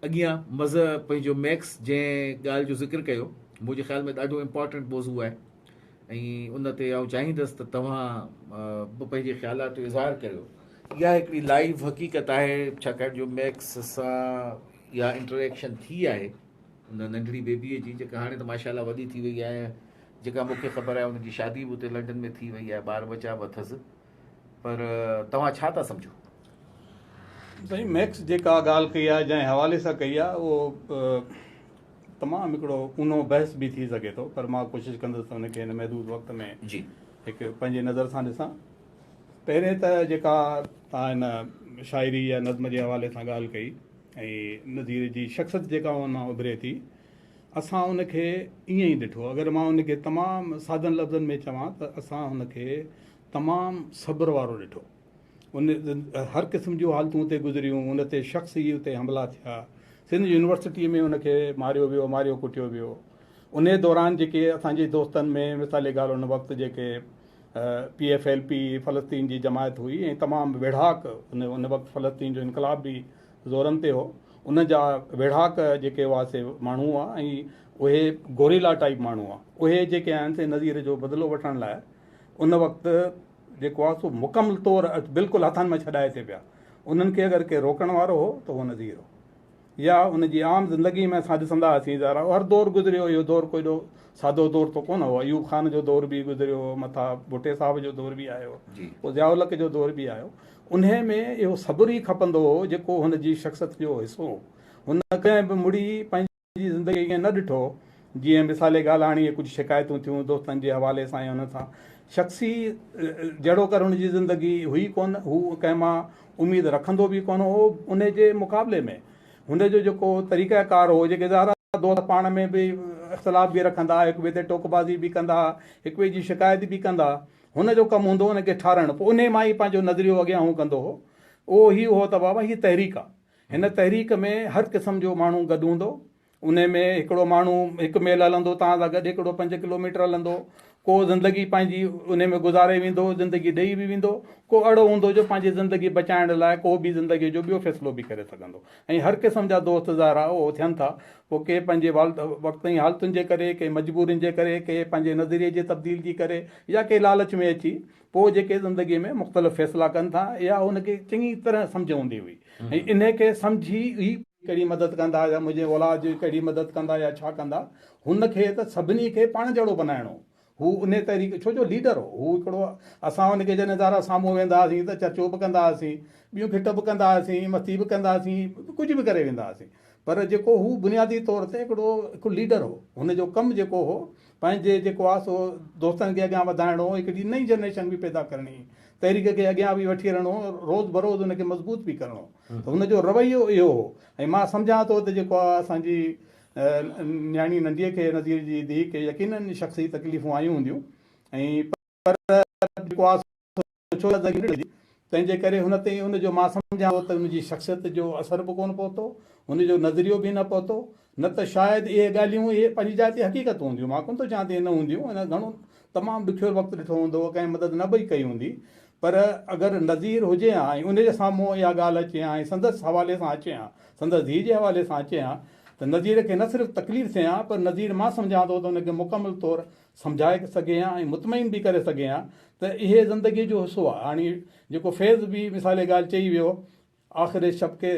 अॻियां। पंहिंजो मैक्स जंहिं ॻाल्हि जो ज़िक्र कयो, मुंहिंजे ख़्याल में ॾाढो इम्पॉर्टेंट मौज़ू आहे ऐं उन ते आउं चाहींदुसि त तव्हां बि पंहिंजे ख़्यालात जो इज़हार करियो। इहा हिकिड़ी लाइव हक़ीक़त आहे, छाकाणि जो मैक्स सां इहा इंटरेक्शन थी आहे उन नंढड़ी बेबीअ जी, जेका हाणे त माशाल्लाह वॾी थी वई आहे। जेका मूंखे ख़बर आहे उनजी शादी बि उते लंडन में थी वई आहे, ॿार बचा बि अथसि। पर तव्हां छा था सम्झो? साईं, मैक्स जेका ॻाल्हि कई आहे, जंहिं हवाले सां कई आहे, उहो तमामु हिकिड़ो ऊनो बहस बि थी सघे थो, पर मां कोशिशि कंदुसि उनखे हिन महदूद वक़्त में जी हिकु पंहिंजे नज़र सां ॾिसां। पहिरें त जेका तव्हां हिन शाइरी या नज़्म जे हवाले सां ॻाल्हि कई ऐं नज़ीर जी शख़्सियत जेका उन मां उभिरे थी, असां उनखे ईअं ई ॾिठो। अगरि मां उनखे तमामु सादनि लफ़्ज़नि में चवां त असां हुनखे तमामु सब्र वारो ॾिठो। उन हर क़िस्म जूं हालतूं उते गुज़रियूं, उन ते शख़्सी उते हमला थिया, सिंध यूनिवर्सिटीअ में उनखे मारियो वियो, मारियो कुटियो वियो। उन दौरान जेके असांजे दोस्तनि में मिसाल ॻाल्हि उन वक़्तु जेके PFLP फ़लस्तीन जी जमायत हुई ऐं तमामु वेढ़ाक उन वक़्तु फ़लस्तीन जो इनकलाब बि ज़ोरनि ते हो, उन जा वेढ़ाक जेके हुआसीं माण्हू हुआ ऐं उहे गोरिला टाइप माण्हू हुआ, उहे जेके आहिनि से नज़ीर जो बदिलो वठण लाइ उन वक़्तु जेको आहे सो मुकमल तौरु बिल्कुलु हथनि में छॾाए थिए पिया। उन्हनि खे अगरि के रोकण वारो हो त उहो नज़ीर हो। या उनजी आम ज़िंदगी में असां ॾिसंदा हुआसीं ज़रा हर दौरु गुज़रियो, इहो दौरु कोई एॾो सादो दौरु त कोन हो। अयूब ख़ान जो दौरु बि गुज़रियो, मथां भुटे साहिब जो दौरु बि आयो, पोइ ज़ियाउल जो दौरु बि आयो। उन में इहो सब्र ई खपंदो हो जेको हुनजी शख़्सियत जो हिसो हो। हुन कंहिं बि मुड़ी पंहिंजी ज़िंदगी ईअं न ॾिठो जीअं मिसाल ॻाल्हि हाणे कुझु शिकायतूं थियूं दोस्तनि जे हवाले सां ऐं हुन सां शख़्सी जहिड़ो कर हुनजी ज़िंदगी हुई कोन, हू कंहिं मां उमेद रखंदो बि कोन हो। उन जे मुक़ाबले में हुनजो जेको तरीक़ाकार हो, जेके ज़ारा दोस्त पाण में बि इख़्तिलाफ़ बि रखंदा, हिक ॿिए ते टोकबाज़ी बि कंदा, हिक ॿिए जी शिकायत बि कंदा, हुनजो कमु हूंदो हुनखे ठारणु। पोइ उन मां ई पंहिंजो नज़रियो अॻियां हू कंदो हो। उहो ई हो त बाबा हीअ तहरीक आहे, हिन तहरीक में हर क़िस्म जो माण्हू गॾु हूंदो। उन में हिकिड़ो माण्हू हिकु मेल हलंदो तव्हां सां गॾु, हिकिड़ो 5 किलोमीटर हलंदो, को ज़िंदगी पंहिंजी उन में गुज़ारे वेंदो, ज़िंदगी ॾेई बि वेंदो, को अहिड़ो हूंदो जो पंहिंजी ज़िंदगी बचाइण लाइ को बि ज़िंदगी जो ॿियो फ़ैसिलो बि करे सघंदो। ऐं हर क़िस्म जा दोस्त ज़ारा उहो थियनि था। पोइ के पंहिंजे वक़्त जी हालतुनि जे करे, के मजबूरियुनि जे करे, के पंहिंजे नज़रिये जे तब्दील जी करे, या के लालच में अची पोइ जेके ज़िंदगी में मुख़्तलिफ़ फ़ैसिला कनि था, या हुनखे चङी तरह सम्झ हूंदी हुई ऐं इन खे सम्झी ई कहिड़ी मदद कंदा या मुंहिंजे औलाद जी कहिड़ी मदद कंदा या छा कंदा, हुनखे त सभिनी खे पाण जहिड़ो बनाइणो। हू उन तरीक़े, छो जो लीडर हो हू हिकिड़ो। असां हुनखे जॾहिं ज़ारा साम्हूं वेंदा हुआसीं त चर्चो बि कंदा हुआसीं, ॿियूं खिट बि कंदा हुआसीं, मस्ती बि कंदा हुआसीं, कुझु बि करे वेंदा हुआसीं। पर जेको हू बुनियादी तौर ते हिकिड़ो लीडर हो, हुनजो कमु जेको हो पंहिंजे जेको आहे सो दोस्तनि खे अॻियां वधाइणो, हिकिड़ी नई जनरेशन बि पैदा करणी, तहरीक खे अॻियां बि वठी हलणो, रोज़ बरोज़ हुनखे मज़बूत बि करिणो। त हुनजो रवैयो इहो हो। ऐं मां सम्झां थो त जेको आहे असांजी न्याणी नंढीअ खे, नज़ीर जी धीउ खे यकीननि शख़्सी तकलीफ़ूं आयूं हूंदियूं ऐं पर जेको आहे तंहिंजे करे हुन ते हुनजो मां सम्झां थो त हुनजी शख़्सियत जो असर बि कोन पहुतो, हुनजो नज़रियो बि न पहुतो। न त शायदि इहे ॻाल्हियूं इहे पंहिंजी जाइ ते हक़ीक़त हूंदियूं, मां कोन थो चवां त इहे न हूंदियूं। हिन घणो तमामु ॾुखियो वक़्तु ॾिठो हूंदो, कंहिं मदद न बि कई हूंदी, पर अगरि नज़ीर हुजे हा ऐं उनजे साम्हूं इहा ॻाल्हि अचे हा ऐं संदसि हवाले सां अचे हा, संदसि धीउ जे हवाले सां अचे हा, त नज़ीर खे न सिर्फ़ु तकलीफ़ थिए हा, पर नज़ीर मां सम्झां थो त उनखे मुकमल तौरु सम्झाए सघे हा ऐं मुतमइन बि करे सघे हा त इहे ज़िंदगीअ जो हिसो आहे। हाणे जेको फैज़ बि मिसाल ॻाल्हि चई वियो, आख़िर शब के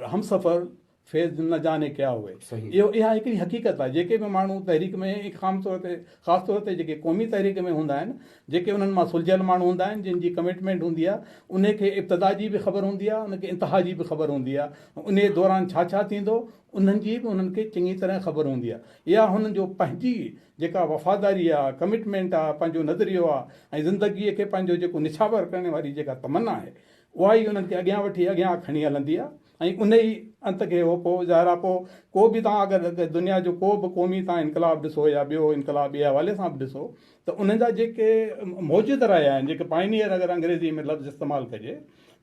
हमसफ़र फैज़ न जाने क्या हुए, इहा हिकिड़ी हक़ीक़त आहे। जेके बि माण्हू तहरीक में ख़ासि तौर ते जेके क़ौमी तहरीक में हूंदा आहिनि, जेके उन्हनि मां सुलझियल माण्हू हूंदा आहिनि, जिन जी कमिटमेंट हूंदी आहे, उनखे इब्तिदा जी बि ख़बर हूंदी आहे, उनखे इंतिहा जी बि ख़बर हूंदी आहे, उन दौरान छा छा थींदो उन्हनि जी बि उन्हनि खे चङी तरह ख़बर हूंदी आहे। इहा हुननि जो पंहिंजी जेका वफ़ादारी आहे, कमिटमेंट आहे, पंहिंजो नज़रियो आहे ऐं ज़िंदगीअ खे पंहिंजो जेको निछावर करण वारी जेका तमन्ना आहे, उहा ई उन्हनि खे अॻियां वठी अॻियां खणी हलंदी आहे। ऐं उन ई अंत खे उहो पोइ ज़ाहिर आहे, पोइ को बि तव्हां अगरि दुनिया जो को बि क़ौमी तव्हां इनकलाब ॾिसो या ॿियो इनकलाब ॿिए हवाले सां बि ॾिसो, त उन जा जेके मौजूद रहिया आहिनि, जेके पाइनियर अगरि अंग्रेज़ी में लफ़्ज़ इस्तेमालु कजे,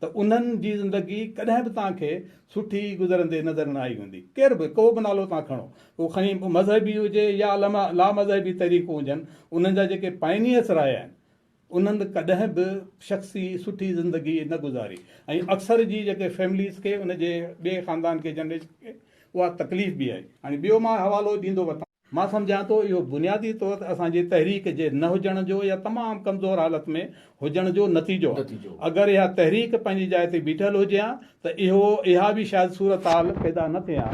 त उन्हनि जी ज़िंदगी कॾहिं बि तव्हांखे सुठी गुज़रंदे नज़र न आई हूंदी। केर बि को बि नालो तव्हां खणो, उहो खणी मज़हबी हुजे या ला मज़हबी तरीक़ो हुजनि, उन्हनि जा जेके पाइनियर्स रहिया आहिनि उन्हनि कॾहिं बि शख़्सी सुठी ज़िंदगी न गुज़ारी। ऐं अक्सर जी जेके फैमिलीज़ खे उनजे ॿिए ख़ानदान खे जनरेशन खे उहा तकलीफ़ बि आहे। हाणे ॿियो मां हवालो ॾींदो वठां, मां सम्झां थो इहो बुनियादी तौर ते असांजे तहरीक जे न हुजण जो या तमामु कमज़ोर हालत में हुजण जो नतीजो आहे। अगरि इहा तहरीक पंहिंजी जाइ ते बीठल हुजे हा त इहा बि शायदि सूरत हाल पैदा न थिए हा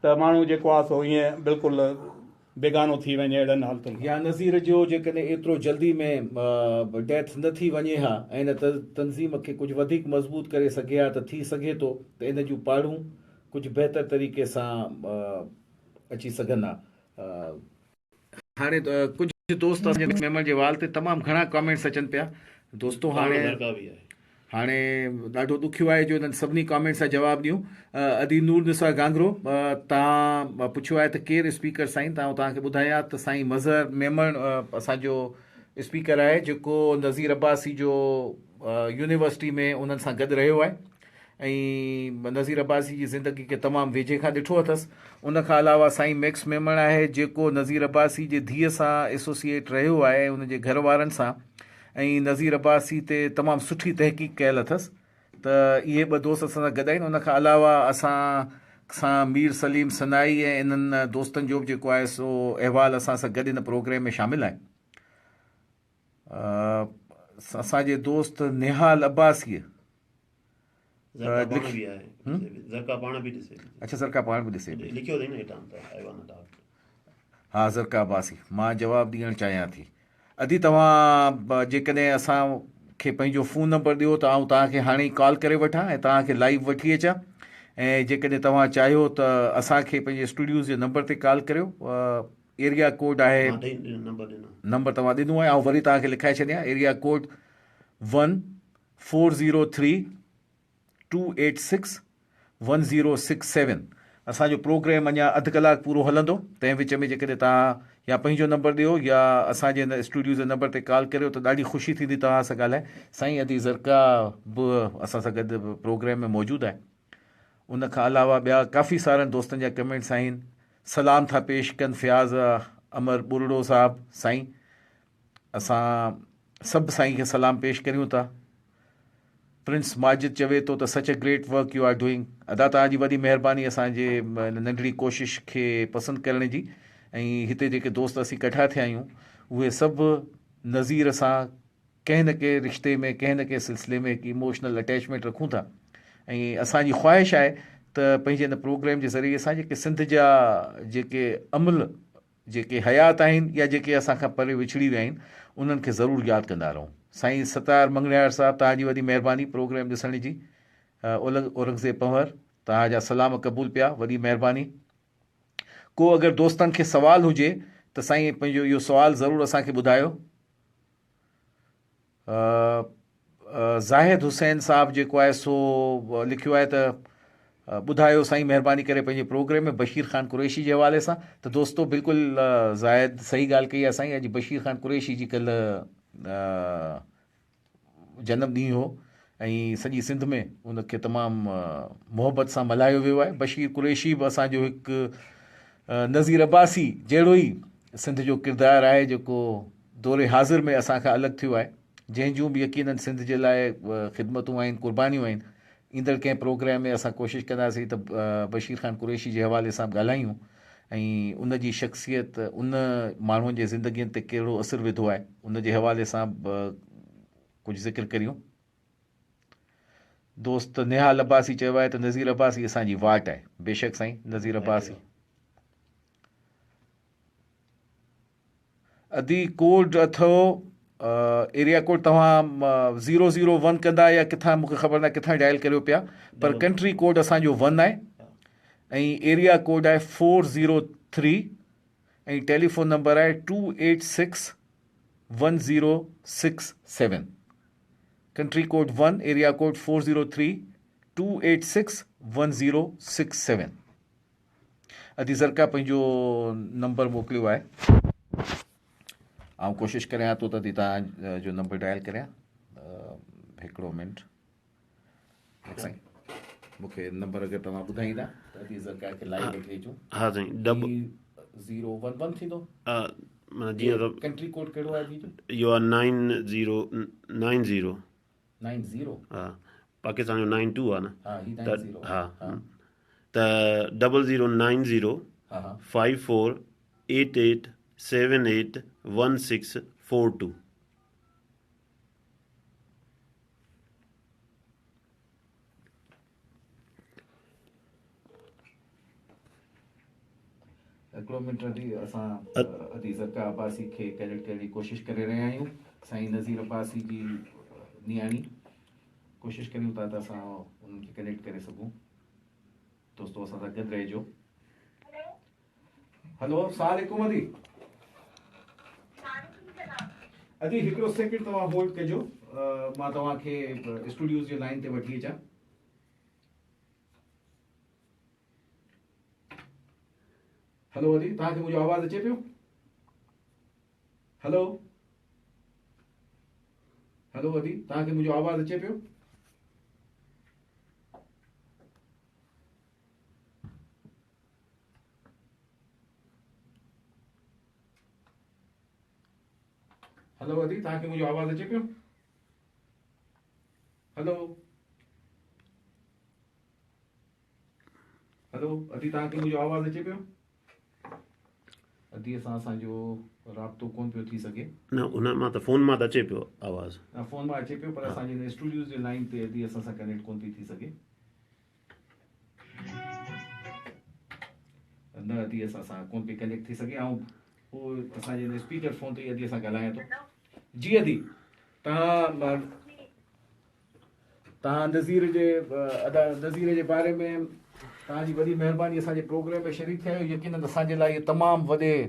त माण्हू जेको आहे सो ईअं बिल्कुलु बेगानो थी वञे अहिड़नि हालतुनि या नज़ीर जो जेकॾहिं एतिरो जल्दी में डेथ न थी वञे हा ऐं इन तंज़ीम खे कुझु वधीक मज़बूत करे सघे हा त थी सघे थो त इन जूं पाड़ूं कुझु बहितर तरीक़े सां अची सघनि हा। हाणे कुझु दोस्त मेंबर जे वाल ते तमामु घणा कमेंट्स अचनि पिया। दोस्तो हाणे ॾाढो ॾुखियो आहे जो इन्हनि सभिनी कॉमेंट्स जा जवाबु ॾियूं। अदी नूर निसा गांगरो, तव्हां पुछियो आहे त केरु स्पीकर साईं, तव्हांखे ॿुधायां त साईं मज़हर मेमण असांजो स्पीकर आहे जेको नज़ीर अब्बासी जो यूनिवर्सिटी में उन्हनि सां गॾु रहियो आहे ऐं नज़ीर अब्बासी जी ज़िंदगी खे तमामु वेझे खां ॾिठो अथसि। उनखां अलावा साईं मैक्स मेमण आहे जेको नज़ीर अब्बासी जे धीअ सां एसोसिएट रहियो आहे ऐं उनजे घर वारनि सां, ऐं नज़ीर अब्बासी ते तमामु सुठी तहक़ीक़ कयल अथसि। त इहे ॿ दोस्त असां सां गॾु आहिनि। उनखां अलावा असां मीर सलीम सनाई ऐं इन्हनि दोस्तनि जो बि जेको आहे सो अहवालु असां सां गॾु इन प्रोग्राम में शामिलु आहे। असांजे दोस्त निहाल अब्बासीअ अच्छा ज़रका पाण बि ॾिसे, हा ज़रका अब्बासी, मां जवाबु ॾियणु चाहियां थी। अदी तव्हां जेकॾहिं असांखे पंहिंजो फ़ोन नंबर ॾियो त आउं तव्हांखे हाणे ई कॉल करे वठां ऐं तव्हांखे लाइव वठी अचां, ऐं जेकॾहिं तव्हां चाहियो त असांखे पंहिंजे स्टूडियोज़ जे नंबर ते कॉल करियो। एरिया कोड आहे, नंबर तव्हां ॾिनो आहे, ऐं वरी तव्हांखे लिखाए छॾियां, एरिया कोड 1403-286-1067। असांजो प्रोग्राम अञा अधु कलाकु पूरो हलंदो, तंहिं विच में जेकॾहिं तव्हां या पंहिंजो नंबर ॾियो या असांजे हिन स्टूडियो जे नंबर ते कॉल करियो त ॾाढी ख़ुशी थींदी तव्हां सां ॻाल्हाए। साईं अदी ज़रका बि असां सां गॾु प्रोग्राम में मौजूदु आहे। उनखां अलावा ॿिया काफ़ी सारनि दोस्तनि जा कमेंट्स आहिनि। सलाम था पेश कनि फ़ियाज़ अमर बुरड़ो साहिबु। साईं असां सभु साईं खे सलाम पेश करियूं था। प्रिंस माजिद चवे थो त such a great work you are doing. अदा तव्हांजी वॾी महिरबानी असांजे नंढड़ी कोशिशि खे पसंदि करण जी। ऐं हिते जेके दोस्त असीं इकठा थिया आहियूं उहे सभु नज़ीर सां कंहिं न कंहिं रिश्ते में कंहिं न कंहिं सिलसिले में हिकु इमोशनल अटैचमेंट रखूं था, ऐं असांजी ख़्वाहिश आहे त पंहिंजे हिन प्रोग्राम जे ज़रिए सां जेके सिंध जा जेके अमल जेके हयात आहिनि या जेके असांखां परे विछड़ी विया आहिनि उन्हनि खे ज़रूरु यादि कंदा रहूं। साईं सतार मंगणियार साहिबु, तव्हांजी वॾी महिरबानी प्रोग्राम ॾिसण जी। औरंगज़ेब पंवर, तव्हांजा सलाम क़बूल पिया, वॾी महिरबानी। को अगरि दोस्तनि खे सुवालु हुजे त साईं पंहिंजो इहो सुवालु ज़रूरु असांखे ॿुधायो। ज़ाहिद हुसैन साहिबु जेको आहे सो लिखियो आहे त ॿुधायो साईं महिरबानी करे पंहिंजे प्रोग्राम में बशीर ख़ान कुरैशी जे हवाले सां। त दोस्तो बिल्कुलु ज़ाहिद सही ॻाल्हि कई आहे साईं। अॼु बशीर ख़ान कुरैशी जी कल्ह जनम ॾींहुं हो ऐं सॼी सिंध में उनखे तमामु मुहबत सां मल्हायो वियो आहे। बशीर कुरैशी बि असांजो हिकु नज़ीर अब्बासी जहिड़ो ई सिंध जो किरदारु आहे जेको दौरे हाज़िर में असांखां अलॻि थियो आहे। जंहिंजूं बि यकीनन सिंध जे लाइ ख़िदमतूं आहिनि, कुर्बानियूं आहिनि, ईंदड़ कंहिं प्रोग्राम में असां कोशिशि कंदासीं त बशीर ख़ान कुरैशी जे हवाले सां ॻाल्हायूं ऐं उन जी शख़्सियत उन माण्हुनि जे ज़िंदगीअ ते कहिड़ो असरु विधो आहे उन जे हवाले सां कुझु ज़िक्र करियूं। दोस्त निहाल अब्बासी चयो आहे त नज़ीर अब्बासी असांजी वाट आहे। बेशक साईं, नज़ीर अब्बासी। अदी कोड अथव, एरिया कोड तव्हां 001 कंदा या किथां, मूंखे ख़बर न आहे किथां डायल करियो पिया, पर कंट्री कोड असांजो 1 आहे ऐं एरिया कोड आहे 403 ऐं टेलीफोन नंबर आहे 286-1067। Country code 1, area code 403, 286-1067। अदी ज़रका पंहिंजो नंबर मोकिलियो आहे, आउं कोशिशि करियां थो त तव्हां जो नंबर डायल करियां। हिकिड़ो मिंट साईं, मूंखे नंबर अगरि तव्हां ॿुधाईंदा त अदी ज़रका खे लाइव वठी अचूं। हा साईं, 011 थींदो। माना जीअं त कंट्री कोड कहिड़ो आहे दीजो? इहो आहे 9090। 90? हा, पाकिस्तान जो 92 आहे न। हा, ही त 90। हा, त 0090 हा हा 5488781642। हिकिड़ो मिंट अदी, असां अदी ज़रका अब्बासी खे कनेक्ट करण जी कोशिशि करे रहिया आहियूं। साईं नज़ीर अब्बासी जी नियाणी, कोशिशि करियूं था त असां उन्हनि खे कनेक्ट करे सघूं। दोस्तो असां सां गॾु रहिजो। हेलो, अस्सलाम वालेकुम अदी। अदी हिकिड़ो सेकंड तव्हां होल्ड कजो, मां तव्हांखे स्टूडियोज़ जे लाइन ते वठी अचां। हेलो अदी, तव्हांखे मुंहिंजो आवाज़ अचे पियो? हेलो हेलो अदी, तव्हांखे मुंहिंजो आवाज़ अचे पियो? हेलो अदी, तव्हांखे मुंहिंजो आवाज़ अचे पियो? हेलो हेलो अदी, तव्हांखे मुंहिंजो आवाज़ अचे पियो? अदी सां असांजो राब्तो कोन पियो थी सघे। न, उन मां त फ़ोन मां त अचे पियो आवाज़। न, फ़ोन मां अचे पियो, पर असांजे हिन स्टूडियोज़ जे लाइन ते अदी असां सां कनेक्ट कोन थी सघे। न अदी असां सां कोन पई कनेक्ट थी सघे, ऐं उहो असांजे हिन स्पीकर फ़ोन ते अदी सां ॻाल्हायां थो। जी अदी, तव्हां नज़ीर जे बारे में तव्हांजी वॾी महिरबानी, असांजे प्रोग्राम में शरीक थिया आहियो। यकीनन असांजे लाइ इहो तमामु वॾे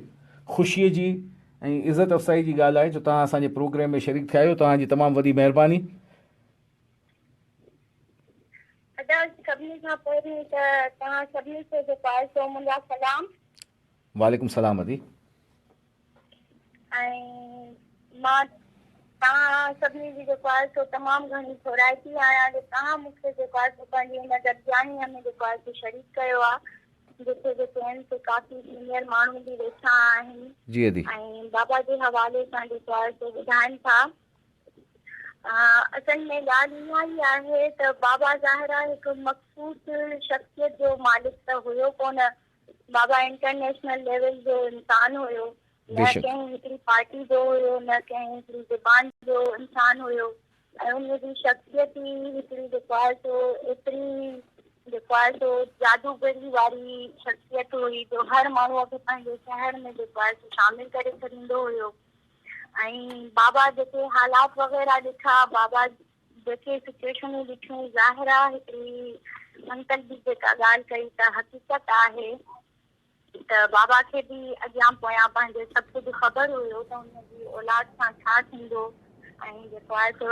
ख़ुशीअ जी ऐं इज़त अफ़साई जी ॻाल्हि आहे जो तव्हां असांजे प्रोग्राम में शरीक थिया आहियो। तव्हांजी तमामु वॾी महिरबानी। सभिनी खां पहिरीं त तव्हां सभिनी खे जेको आहे सो मुंहिंजा सलाम। वालेकुम सलाम अदी। ऐं मां तव्हां सभिनी जी जेको आहे सो तमामु घणी थोराइती आहियां जो तव्हां मूंखे जेको आहे सो पंहिंजी हिन गॾजानीअ में जेको आहे सो शरीक कयो आहे, जिते जेके आहिनि से काफ़ी सीनियर माण्हू बि वेठा आहिनि। जी अदी। ऐं बाबा जे हवाले सां जेको आहे सो ॿुधाइनि था। असल में ॻाल्हि इहा ई आहे त बाबा ज़ाहिरा हिकु मख़सूस शख़्सियत जो मालिक त हुयो कोन। बाबा इंटरनेशनल लेवल जो इंसान हुयो, न कंहिं हिकिड़ी पार्टी जो हुयो, न कंहिं हिकिड़ी ज़बान जो इंसान हुयो। ऐं उनजी शख़्सियत ई हिकिड़ी जेको आहे सो एतिरी जेको आहे सो जादूगरी वारी शख़्सियत हुई जो हर माण्हूअ खे पंहिंजे शहर में जेको आहे सो शामिल करे छॾींदो हुयो। ऐं बाबा जेके हालात वग़ैरह ॾिठा, बाबा जेके सिचुएशनूं ॾिठियूं, ज़ाहिरा हिकिड़ी अंकल बि जेका ॻाल्हि कई त हक़ीक़त आहे त बाबा खे बि अॻियां पोयां पंहिंजे सभु कुझु ख़बर हुयो त हुनजी औलाद सां छा थींदो ऐं जेको आहे सो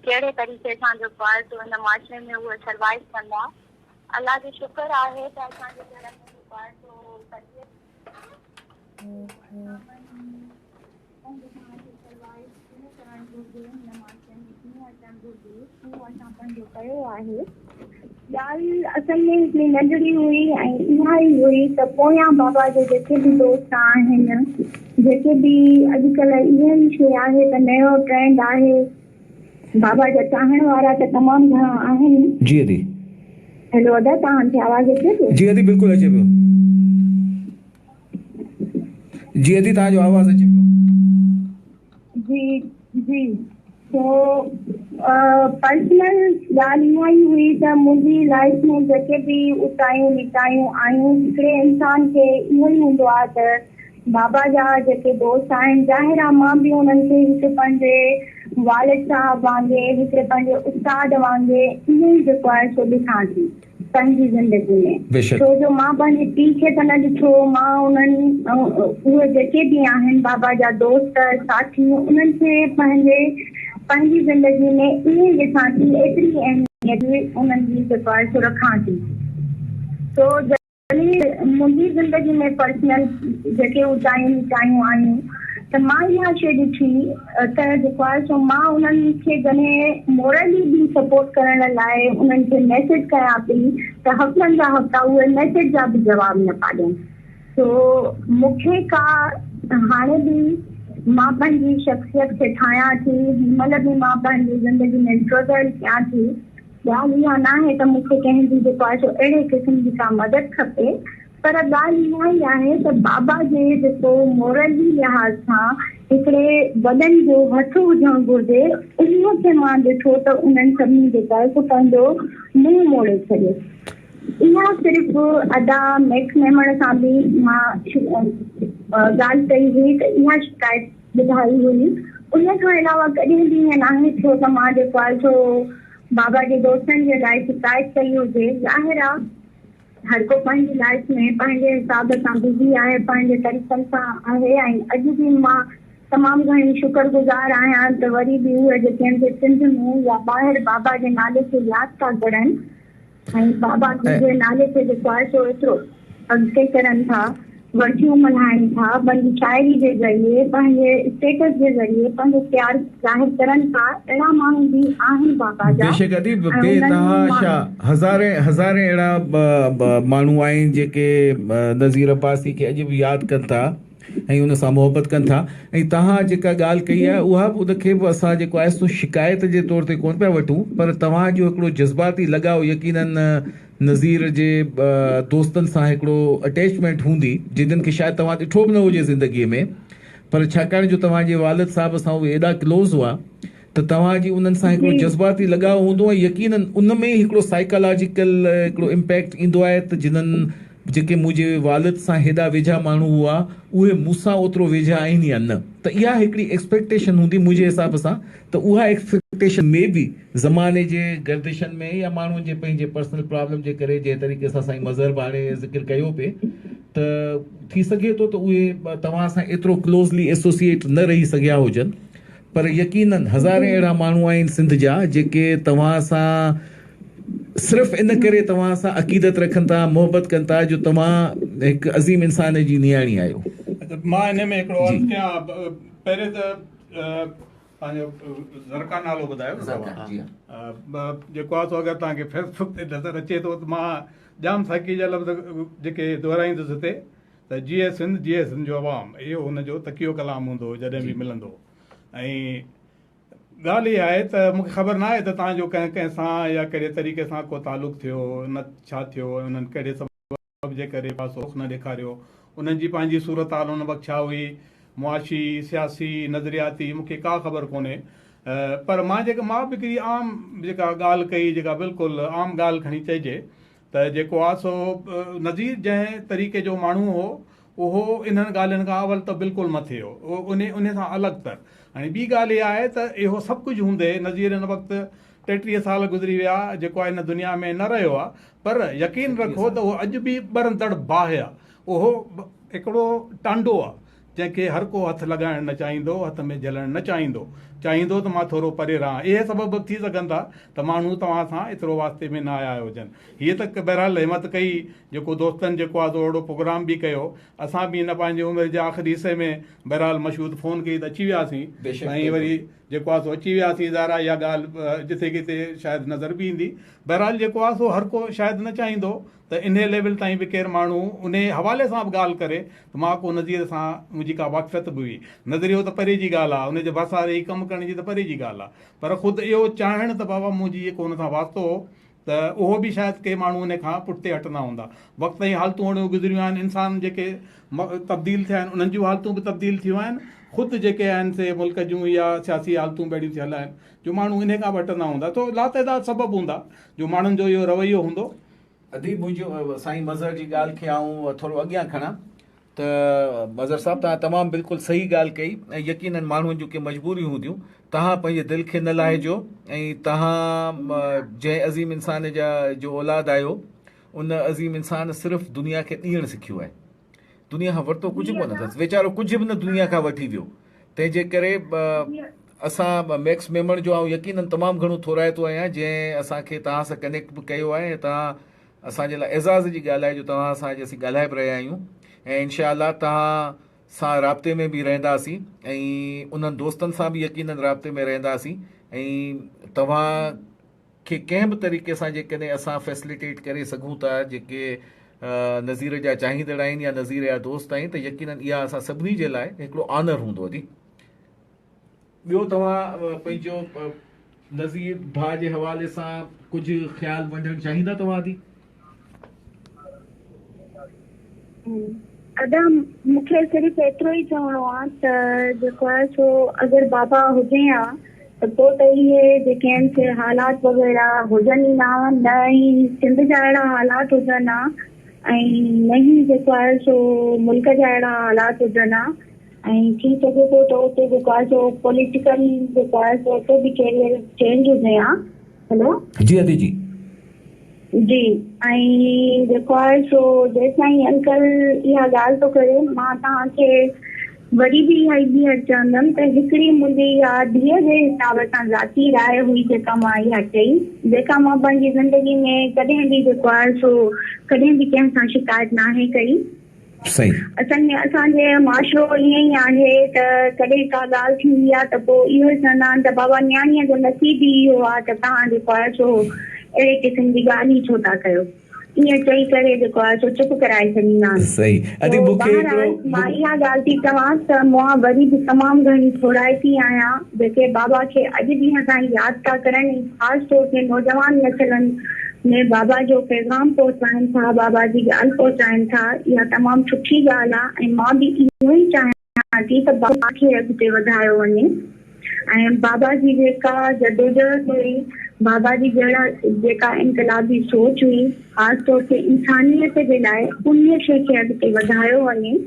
कहिड़े तरीक़े सां जेको आहे सो हिन माशरे में उहे सर्वाइव कंदा। अलाह जो शुक्र आहे त असांजे घर में जेको आहे सो कयो आहे। ॻाल्हि असल में हिकिड़ी नंढड़ी हुई ऐं इहा ई हुई त पोयां बाबा जे जेके बि दोस्त आहिनि जेके भी अॼुकल्ह इहा ई शइ आहे त नयो ट्रेंड आहे, बाबा जा चाहण वारा त तमामु घणा आहिनि। जी अदी। हेलो अदा, तव्हांखे आवाज़ अचे थो? जी अदी, बिल्कुलु अचे पियो। जी अदी, तव्हांजो आवाज़ अचे पियो। जी जी। तो पर्सनल ॻाल्हि इहा ई हुई त मुंहिंजी लाइफ में जेके बि ऊचायूं नीचायूं आयूं, हिकिड़े इंसान खे इहो ई हूंदो आहे त बाबा जा जेके दोस्त आहिनि, ज़ाहिर आहे मां बि उन्हनि खे हिकु पंहिंजे वालिद साहब वांगुरु, हिकिड़े पंहिंजे उस्ताद वांगुरु इहो ई जेको आहे सो ॾिसां थी पंहिंजी ज़िंदगी में। छो जो मां पंहिंजे पीउ खे त न ॾिठो, मां उन्हनि उहे जेके बि आहिनि बाबा जा दोस्त साथी, उन्हनि खे पंहिंजी ज़िंदगी में ईअं ई ॾिसां थी, एतिरी अहमियत उन्हनि जी जेको आहे सो रखां थी। तो मुंहिंजी ज़िंदगी में पर्सनल जेके ऊचायूं नीचायूं आहियूं त मां इहा शइ ॾिठी त जेको आहे सो मां उन्हनि खे जॾहिं मोरली बि सपोर्ट करण लाइ उन्हनि खे मैसेज कयां पई त हफ़्तनि जा हफ़्ता उहे मैसेज जा बि जवाब न पा ॾियनि। तो मूंखे का हाणे बि मां पंहिंजी शख़्सियत खे ठाहियां थी, हिनमहिल बि मां पंहिंजी ज़िंदगी में स्ट्रगल कयां थी। ॻाल्हि इहा न आहे त मूंखे कंहिंजी जेको आहे सो अहिड़े क़िस्म जी का मदद खपे, पर ॻाल्हि इहा ई आहे त बाबा जे जेको मोरली लिहाज़ सां हिकिड़े वॾनि जो हथ हुजणु घुरिजे, उन्हीअ खे मां ॾिठो त उन्हनि सभिनी जेको आहे सो पंहिंजो मुंहुं मोड़े छॾियो। इहा सिर्फ़ु अदा मैक्स मेमण सां बि मां ॻाल्हि कई हुई त इहा शिकायत ॿुधाई हुई। उन खां अलावा कॾहिं बि ईअं न आहे छो त मां जेको आहे सो बाबा जे दोस्तनि जे लाइ शिकायत कई हुजे। ज़ाहिर आहे हर को पंहिंजी लाइफ में पंहिंजे हिसाब सां बिज़ी आहे, पंहिंजे तरीक़नि सां आहे, ऐं अॼु बि मां तमामु घणी शुक्रगुज़ार आहियां त वरी बि उहे जेके आहिनि सिंध में या ॿाहिरि बाबा जे नाले खे यादि था करनि ऐं बाबा जे नाले खे जेको आहे सो एतिरो अॻिते करनि था, वर्षियूं मल्हाइनि था, पंहिंजी शाइरी जे ज़रिए, पंहिंजे स्टेटस जे ज़रिए पंहिंजो प्यार ज़ाहिर करनि था। अहिड़ा माण्हू बि आहिनि बाबा जा। बेशक अदी, बेतहाशा हज़ारे अहिड़ा माण्हू आहिनि जेके नज़ीर अब्बासी खे अॼु बि यादि कनि था ऐं उन सां मोहबत कनि था। ऐं तव्हां जेका ॻाल्हि कई आहे उहा बि उनखे बि असां जेको आहे सो शिकायत जे तौर ते कोन पिया वठूं, पर तव्हांजो हिकिड़ो जज़्बाती लॻाव यकीनन नज़ीर जे दोस्तनि सां हिकिड़ो अटैचमेंट हूंदी जिन्हनि खे शायदि तव्हां ॾिठो बि न हुजे ज़िंदगीअ में, पर छाकाणि जो तव्हांजे वालिद साहब सां उहे एॾा क्लोज़ हुआ त तव्हांजी उन्हनि सां हिकिड़ो जज़्बाती लॻाव हूंदो आहे। यकीनन उन में हिकिड़ो साइकोलॉजिकल हिकिड़ो इम्पैक्ट ईंदो आहे त जिन्हनि जेके मुंहिंजे वालिद सां हेॾा वेझा माण्हू हुआ उहे मूंसां ओतिरो वेझा आहिनि या न, त इहा हिकिड़ी एक्सपेक्टेशन हूंदी मुंहिंजे हिसाब सां। त उहा एक्सपेक्टेशन में बि ज़माने जे गर्दिशनि में या माण्हुनि जे पंहिंजे पर्सनल प्रॉब्लम जे करे जंहिं तरीक़े सां साईं मज़हर बि हाणे ज़िक्र कयो पिए, त थी सघे थो त उहे तव्हां सां एतिरो क्लोज़ली एसोसिएट न रही सघिया हुजनि, पर यकीनन हज़ारे अहिड़ा माण्हू आहिनि सिंध जा जेके तव्हां सां सिर्फ़ु इन करे तव्हां सां अक़ीदत रखनि था, मोहबत कनि था जो तव्हां हिकु अज़ीम इंसान जी नियाणी आहियो। मां हिन में हिकिड़ो अर्ज़ु कयां। पहिरें त तव्हांजो ज़रका नालो ॿुधायो, जेको आहे सो अगरि तव्हांखे फेसबुक ते नज़र अचे थो त मां जाम साइकी जा लफ़्ज़ जेके दोहराईंदुसि हिते त जीए सिंध जो अवाम, इहो हुनजो तकियो कलाम हूंदो जॾहिं बि मिलंदो। ऐं ॻाल्हि इहा आहे त मूंखे ख़बर न आहे त तव्हांजो कंहिं सां या कहिड़े तरीक़े सां को तालुक़ु थियो न, छा थियो, उन्हनि कहिड़े सबब जे करे पासो रुख़ न ॾेखारियो, उन्हनि जी पंहिंजी सूरत हाल उन वक़्तु छा हुई, मुआशी सियासी नज़रियाती, मूंखे का ख़बर कोन्हे। पर मां बि हिकिड़ी आम जेका ॻाल्हि कई, जेका बिल्कुलु आम ॻाल्हि खणी चइजे त जेको आहे सो नज़ीर जंहिं तरीक़े जो माण्हू हो उहो इन्हनि ॻाल्हियुनि खां अवल त बिल्कुलु मथे हो, उन सां अलॻि तर। हाणे ॿी ॻाल्हि इहा आहे त इहो सभु कुझु हूंदे नज़ीर हिन वक़्तु 33 साल गुज़री विया, जेको आहे हिन दुनिया में न रहियो आहे, पर यकीन रखो त उहो अॼु बि ॿरंदड़ बाहि आहे। उहो हिकिड़ो टांडो आहे जंहिंखे हर को हथु लॻाइणु न चाहींदो, हथ में झलणु न चाहींदो त मां थोरो परे रहां। इहे सबब थी सघनि था त माण्हू तव्हां सां एतिरो वास्ते में न आया हुजनि। हीअ त बहरहाल हिमत कई, जेको दोस्तनि जेको आहे अहिड़ो प्रोग्राम बि कयो। असां बि हिन पंहिंजे उमिरि जे आख़िरी हिसे में बहरहाल मशहूद फ़ोन कई त अची वियासीं, ऐं वरी जेको आहे सो अची वियासीं। ज़ाहिर इहा ॻाल्हि जिते किथे शायदि नज़र बि ईंदी। बहरहाल जेको आहे सो हर को शायदि न चाहींदो त इन लेवल ताईं बि केरु माण्हू उन हवाले सां बि ॻाल्हि करे त मां को नज़ीर सां मुंहिंजी का वाक़फ़ियत बि हुई। नज़रियो त परे जी ॻाल्हि आहे, उनजे भरिसां रही कमु करण जी त परे जी ॻाल्हि आहे, पर ख़ुदि इहो चाहिण त बाबा मुंहिंजी जेको हुन सां वास्तो हो त उहो बि शायदि के माण्हू उन खां पुठिते हटंदा हूंदा। वक़्त जी हालतूं हाणे गुज़रियूं आहिनि, इंसान जेके तब्दील थिया आहिनि उन्हनि जूं हालतूं बि तब्दील थियूं आहिनि, ख़ुदि जेके आहिनि से मुल्क जूं या सियासी हालतूं ॿेड़ियूं थियल आहिनि जो माण्हू इन खां बि हटंदा हूंदा, तो लातइदाद सबबु हूंदा जो माण्हुनि जो इहो रवैयो हूंदो। अदी मुंहिंजो साईं मज़हर जी ॻाल्हि खे आऊं थोरो अॻियां खणां त मज़हर साहब तव्हां तमामु बिल्कुलु सही ॻाल्हि कई ऐं यकीननि माण्हुनि जूं के मजबूरियूं हूंदियूं, तव्हां पंहिंजे दिलि खे न लाहिजो ऐं तव्हां जंहिं अज़ीम इंसान जा जो औलाद आहियो उन अज़ीम इंसान सिर्फ़ु दुनिया खे ॾियणु सिखियो आहे, दुनिया खां वरितो कुझु कोन अथसि, वीचारो कुझु बि न दुनिया खां वठी वियो। तंहिंजे करे असां मैक्स मेमण जो आऊं यकीननि तमामु घणो थोराइतो आहियां जंहिं असांखे तव्हां सां कनेक्ट बि कयो आहे ऐं तव्हां असांजे लाइ एज़ाज़ जी ॻाल्हि आहे जो तव्हां सां अॼु असीं ॻाल्हाए बि रहिया आहियूं ऐं इनशा अल्लाह तव्हां सां राब्ते में बि रहंदासीं ऐं उन्हनि दोस्तनि सां बि यकीननि राब्ते में रहंदासीं ऐं तव्हांखे कंहिं बि तरीक़े सां जेकॾहिं असां फैसिलिटेट करे सघूं था जेके नज़ीर जा चाहींदड़ आहिनि या नज़ीर जा दोस्त आहिनि त यकीननि इहा असां सभिनी जे लाइ हिकिड़ो ऑनर हूंदो जी। ॿियो तव्हां पंहिंजो नज़ीर भाउ जे हवाले सां कुझु ख़्यालु वंढणु चाहींदा तव्हां दी? अदा मूंखे सिर्फ़ु एतिरो ई चवणो आहे त जेको आहे सो अगरि बाबा हुजे हा त पोइ त इहे जेके आहिनि से हालात वग़ैरह हुजनि ई न ई सिंध जा अहिड़ा हालात हुजनि हा ऐं न ई जेको आहे सो मुल्क जा अहिड़ा हालात हुजनि हा ऐं थी सघे थो त उते जेको आहे सो पॉलिटिकल जेको आहे सो उते बि कैरियर चेंज हुजे हा। हेलो जी अदी जी जी, ऐं जेको आहे सो जेसिताईं अंकल इहा ॻाल्हि थो करे मां तव्हांखे वरी बि इहा ई ॿीहर चवंदमि त हिकिड़ी मुंहिंजी इहा धीअ जे हिसाब सां ज़ाती राय हुई जेका मां इहा चई, जेका मां पंहिंजी ज़िंदगी में कॾहिं बि जेको आहे सो कॾहिं बि कंहिं सां शिकायत नाहे कई। सही असल में असांजे माशरो ईअं ई आहे त कॾहिं का ॻाल्हि थींदी आहे त पोइ इहो ई चवंदा आहिनि त बाबा न्याणीअ जो नसीब ई इहो आहे त तव्हां जेको आहे सो अहिड़े क़िस्म जी ॻाल्हि ई छो था कयो, ईअं चई करे जेको आहे सो चुप कराए छॾींदा आहिनि। सही अदी बहरहाल मां इहा ॻाल्हि थी चवां त मां वरी बि तमामु घणी थोराइती आहियां जेके बाबा खे अॼु ॾींहं ताईं यादि था करनि, ख़ासि तौर ते नौजवान नसलनि में बाबा जो पैगाम पहुचाइनि था, बाबा जी ॻाल्हि पहुचाइनि था, इहा तमामु सुठी ॻाल्हि आहे ऐं मां बि इहो ई चाहियां थी त बाबा खे अॻिते वधायो वञे ऐं बाबा जी जेका जदोजहद हुई, बाबा जी जहिड़ा जेका इनकलाबी सोच हुई ख़ासि तौर ते इंसानियत जे लाइ, उन शइ खे अॻिते वधायो वञे।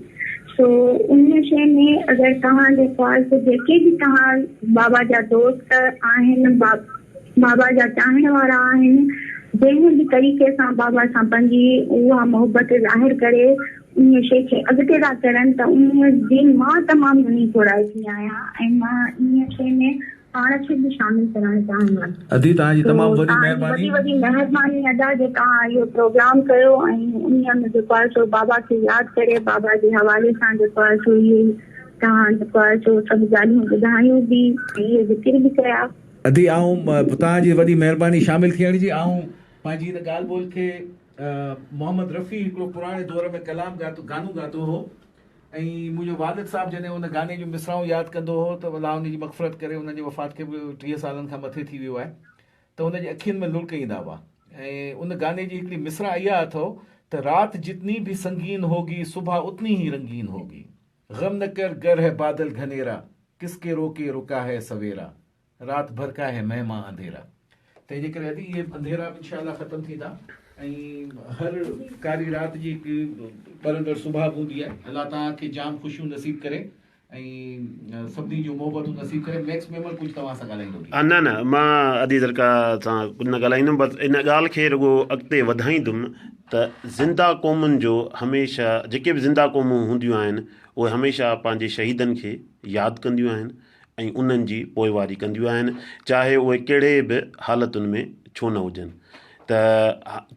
सो उन शइ में अगरि तव्हां जेको आहे सो जेके बि तव्हां बाबा जा दोस्त आहिनि, बाबा जा चाहण वारा आहिनि, जंहिं बि तरीक़े सां बाबा सां पंहिंजी उहा मोहबत ज़ाहिर करे उन शइ खे अॻिते था करनि त उन जी मां तमामु घणी थोराइती आहियां ऐं मां इन शइ में पाण खे बि शामिल करणु चाहींदमि। अदी तव्हांजी तमामु वॾी महिरबानी। वॾी महिरबानी अदा जो तव्हां इहो प्रोग्राम कयो ऐं उन में जेको आहे सो बाबा खे यादि करे बाबा जे हवाले सां जेको आहे सो इहे तव्हां जेको आहे सो सभु ॻाल्हियूं ॿुधायूं बि ऐं इहे ज़िक्र बि कया। अदी आऊं तव्हांजी वॾी महिरबानी शामिल थियण जी। आऊं पंहिंजी हिन ॻाल्हि ॿोल खे मोहम्मद रफ़ी हिकिड़ो पुराणे दौर में कलाम गानो ॻातो हो ऐं मुंहिंजो वालिद साहब जॾहिं उन गाने जूं मिसराऊं यादि कंदो हो त अलाह उन जी मग़फ़िरत करे, उन जी वफ़ात खे बि 30 सालनि खां मथे थी वियो आहे, त उन जी अखियुनि में लुड़क ईंदा हुआ ऐं उन गाने जी हिकिड़ी मिसरा इहा अथव त रात जितनी भी संगीन होगी सुबह उतनी ही रंगीन होगी, गम न कर गर है बादल घनेरा, किसके रोके रुका है सवेरा, रात भर का है महिमा अंधेरा। तंहिंजे करे अदी इहे अंधेरा बि इंशाअल्लाह ख़तमु थींदा ऐं हर कारी राति जी हिकु ॿरंदड़ सुभाउ हूंदी आहे। अलाह तव्हांखे जाम ख़ुशियूं नसीब करे ऐं सभिनी जूं मोहबतूं नसीब करे। मैक्स मेमर कुझु तव्हां सां ॻाल्हाईंदो? न मां अदी दरगाह सां कुझु न ॻाल्हाईंदुमि, बसि इन ॻाल्हि खे रुॻो अॻिते वधाईंदुमि त ज़िंदा क़ौमुनि जो हमेशह जेके बि ज़िंदा क़ौमूं हूंदियूं आहिनि उहे हमेशह पंहिंजे शहीदनि खे यादि कंदियूं आहिनि ऐं उन्हनि जी पोइवारी कंदियूं आहिनि, चाहे उहे कहिड़े बि हालतुनि में छो न हुजनि। त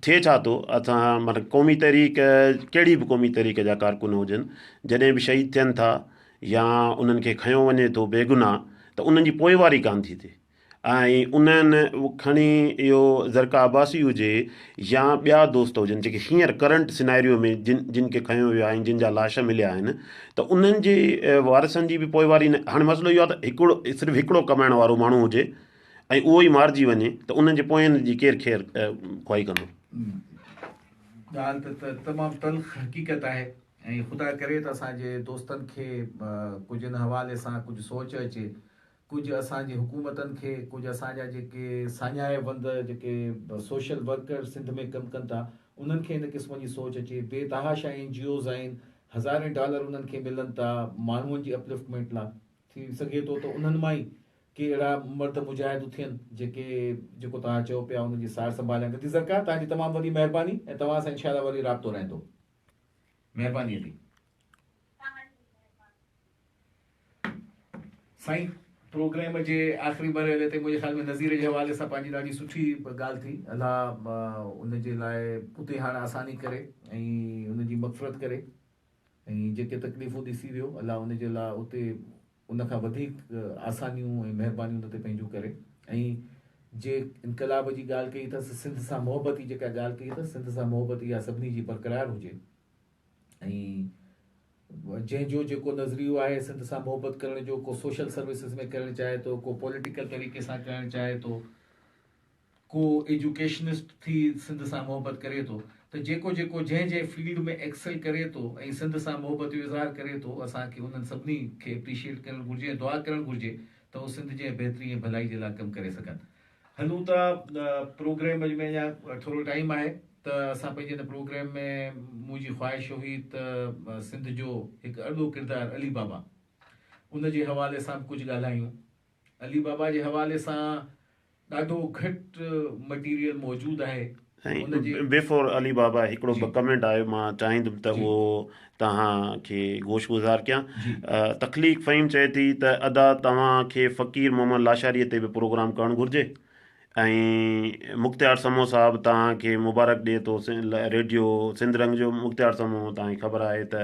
थिए छा थो, असां मतिलबु क़ौमी तहरीक कहिड़ी बि क़ौमी तहरीक जा कारकुन हुजनि, जॾहिं बि शहीद थियनि था या उन्हनि खे खयों वञे थो बेगुनाह, त उन्हनि जी पोइवारी कान थी थिए ऐं उन्हनि खणी इहो ज़रका अब्बासी हुजे या ॿिया दोस्त हुजनि जेके हींअर करंट सिनेरियो में जिन खे खयो वियो आहे ऐं जिन जा लाश मिलिया आहिनि, त उन्हनि जे वारसनि जी बि पोइवारी न। हाणे मसइलो इहो आहे त सिर्फ़ु हिकिड़ो कमाइण वारो माण्हू हुजे ऐं उहो ई मारिजी वञे त उन्हनि जे पोयनि जी केरु ख़्वाही कंदो। ॻाल्हि त तमामु तल्ख़ हक़ीक़त आहे ऐं ख़ुदा करे त असांजे दोस्तनि खे कुझु इन हवाले सां कुझु सोच अचे, कुझु असांजी हुकूमतनि खे, कुझु असांजा जेके साञाइबंद जेके सोशल वर्कर सिंध में कमु कनि था उन्हनि खे इन क़िस्म जी सोच अचे। बेतहाशा NGOs आहिनि, हज़ारे डॉलर उन्हनि खे मिलनि था माण्हुनि जी अपलिफ्टमेंट लाइ। थी सघे थो त उन्हनि मां ई के अहिड़ा मर्द मुजाहिद थियनि जेको तव्हां चओ पिया उनजी सार संभालनि। नदी सरकार तव्हांजी तमामु वॾी महिरबानी ऐं तव्हां सां इंशाअल्लाह वरी राब्तो रहंदो। महिरबानी थी साईं। प्रोग्राम जे आख़िरी मरहले ते मुंहिंजे ख़्याल में नज़ीर जे हवाले सां पंहिंजी ॾाढी सुठी ॻाल्हि थी। अलाह उनजे लाइ उते हाणे आसानी करे ऐं उनजी मग़फ़िरत करे ऐं जेके तकलीफ़ूं ॾिसी वियो अलाह उनजे लाइ उते उनखां वधीक आसानियूं ऐं महिरबानियूं उन ते पंहिंजूं करे। ऐं जे इनकलाब जी ॻाल्हि कई अथसि, सिंध सां मोहबत जी जेका ॻाल्हि कई अथसि, सिंध सां मोहबत इहा सभिनी जी बरक़रार हुजे ऐं जंहिंजो जेको नज़रियो आहे सिंध सां मोहबत करण जो, को सोशल सर्विसिस में करणु चाहे थो, को पॉलिटिकल तरीक़े सां करणु चाहे थो, को एजुकेशनिस्ट थी सिंध सां मोहबत करे थो, त जेको जंहिं फील्ड में एक्सेल करे थो ऐं सिंध सां मोहबत जो इज़हार करे थो, असांखे उन्हनि सभिनी खे एप्रिशिएट करणु घुरिजे, दुआ करणु घुरिजे त उहो सिंध जे बहितरी ऐं भलाई जे लाइ कमु करे सघनि। हलूं था प्रोग्राम में अञा थोरो टाइम आहे त असां पंहिंजे हिन प्रोग्राम में मुंहिंजी ख़्वाहिश हुई त सिंध जो हिकु अॾो किरदारु अली बाबा उन जे हवाले सां कुझु ॻाल्हायूं। अली बाबा जे हवाले सां ॾाढो घटि मटीरियल मौजूदु आहे। बिफोर अली बाबा हिकिड़ो कमेंट आयो, मां चाहींदुमि त उहो तव्हांखे गोशगुज़ार कयां। तख़लीक़ फ़हीम चए थी त अदा तव्हांखे फ़क़ीर मोहम्मद लाशारीअ ते बि प्रोग्राम करणु घुरिजे ऐं मुख़्तियार समो साहब तव्हांखे मुबारक ॾिए थो। रेडियो सिंध रंग जो मुख़्तियार समो तव्हांखे ख़बर आहे त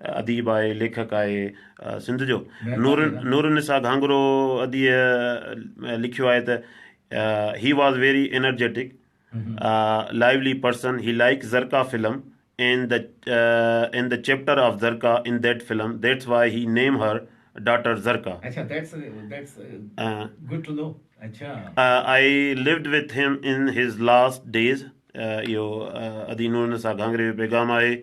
अदीब आहे, लेखक आहे सिंध जो। नूरनिसा घांगरो अदीअ लिखियो आहे त he was very energetic lively person. He likes Zarka film and the chapter of Zarka in that film. That's why he named her daughter Zarka. Achha, that's good to know. Achha. I lived with him in his last days. Yo adi nurna sa ghangre begam aaye.